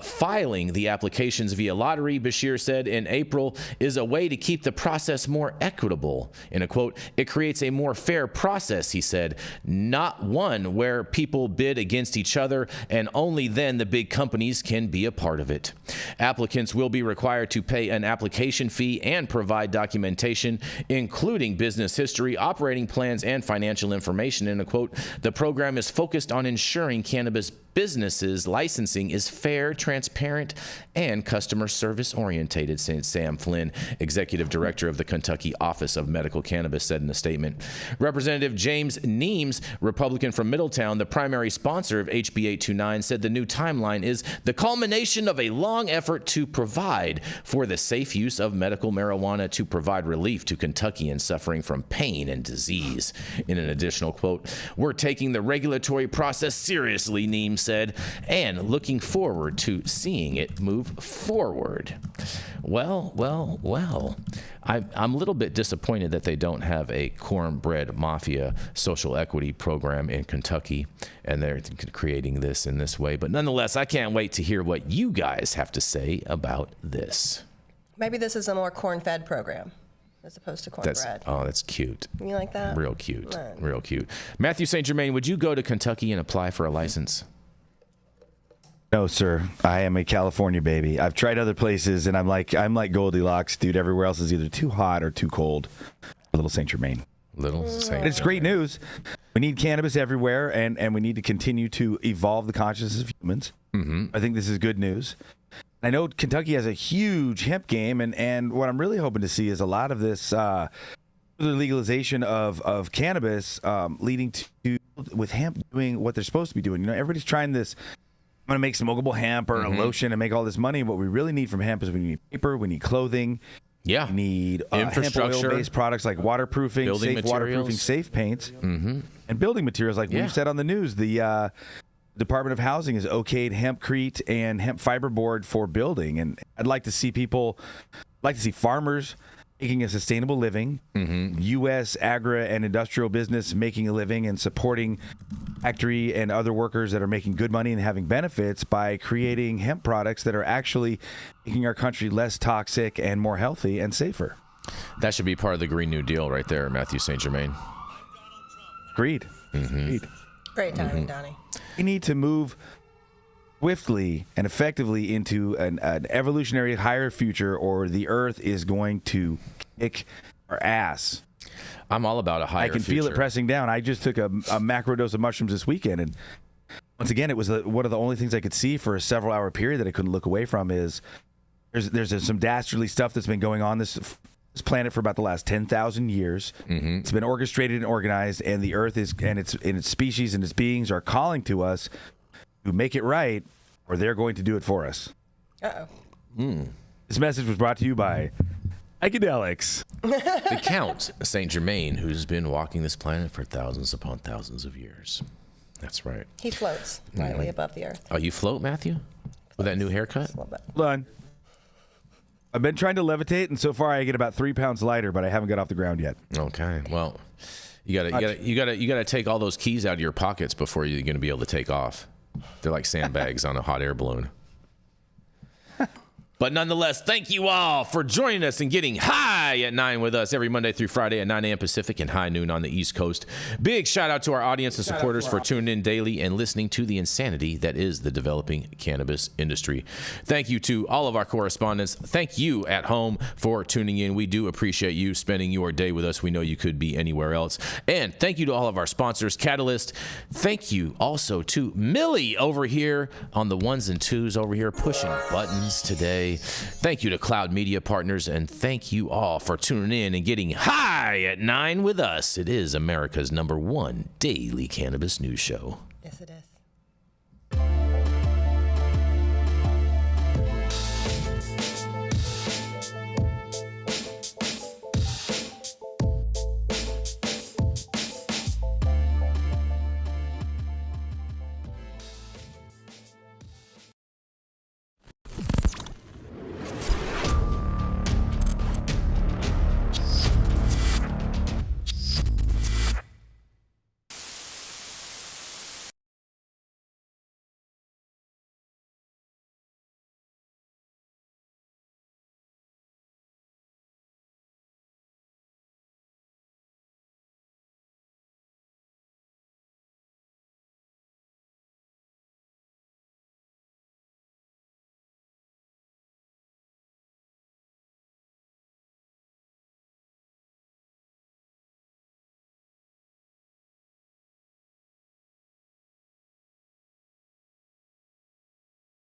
filing the applications via lottery, Bashir said in April, is a way to keep the process more equitable. In a quote, it creates a more fair process, he said, not one where people bid against each other and only then the big companies can be a part of it. Applicants will be required to pay an application fee and provide documentation, including business history, operating plans, and financial information. In a quote, the program is focused on ensuring cannabis businesses licensing is fair, transparent, and customer service orientated, Sam Flynn, executive director of the Kentucky Office of Medical Cannabis, said in a statement. Representative James Neems, Republican from Middletown, the primary sponsor of HB 829, said the new timeline is the culmination of a long effort to provide for the safe use of medical marijuana to provide relief to Kentuckians suffering from pain and disease. In an additional quote, we're taking the regulatory process seriously, Neems said, and looking forward to seeing it move forward. Well. I'm a little bit disappointed that they don't have a cornbread mafia social equity program in Kentucky, and they're creating this in this way. But nonetheless, I can't wait to hear what you guys have to say about this. Maybe this is a more corn-fed program as opposed to cornbread. That's cute. You like that? Real cute. Real cute. Mathieu St. Germain, would you go to Kentucky and apply for a license? No, sir. I am a California baby. I've tried other places, and I'm like Goldilocks, dude. Everywhere else is either too hot or too cold. Little St. Germain. Little St. But it's great news. We need cannabis everywhere, and we need to continue to evolve the consciousness of humans. I think this is good news. I know Kentucky has a huge hemp game, and what I'm really hoping to see is a lot of this the legalization of cannabis leading to, with hemp doing what they're supposed to be doing. You know, everybody's trying this. I'm going to make smokable hemp or a lotion and make all this money. What we really need from hemp is we need paper, we need clothing. Yeah. We need infrastructure, hemp oil-based products like waterproofing, building safe materials. waterproofing, safe paints, and building materials like we've said on the news. The Department of Housing has okayed hempcrete and hemp fiberboard for building. And I'd like to see farmers making a sustainable living, U.S. agri and industrial business making a living and supporting factory and other workers that are making good money and having benefits by creating hemp products that are actually making our country less toxic and more healthy and safer. That should be part of the Green New Deal right there, Mathieu St. Germain. Agreed. Agreed. Great timing, Donnie. We need to move swiftly and effectively into an evolutionary higher future, or the earth is going to kick our ass. I'm all about a higher future. I can feel it pressing down. I just took a macro dose of mushrooms this weekend, and once again, it was one of the only things I could see for a several-hour period that I couldn't look away from. Is there's some dastardly stuff that's been going on this planet for about the last 10,000 years. It's been orchestrated and organized, and the earth is and its species and its beings are calling to us to make it right, or they're going to do it for us. This message was brought to you by Psychedelics. The Count St. Germain, who's been walking this planet for thousands upon thousands of years. That's right. He floats lightly above the earth. Oh, you float, Matthew? With that new haircut? Hold on. I've been trying to levitate, and so far I get about 3 pounds lighter, but I haven't got off the ground yet. Okay. Well, you gotta take all those keys out of your pockets before you're gonna be able to take off. They're like sandbags on a hot air balloon. But nonetheless, thank you all for joining us and getting high at 9 with us every Monday through Friday at 9 a.m. Pacific and high noon on the East Coast. Big shout out to our audience and supporters for tuning in daily and listening to the insanity that is the developing cannabis industry. Thank you to all of our correspondents. Thank you at home for tuning in. We do appreciate you spending your day with us. We know you could be anywhere else. And thank you to all of our sponsors, Catalyst. Thank you also to Millie over here on the ones and twos over here pushing buttons today. Thank you to Cloud Media Partners, and thank you all for tuning in and getting high at 9 with us. It is America's #1 daily cannabis news show. Yes, it is.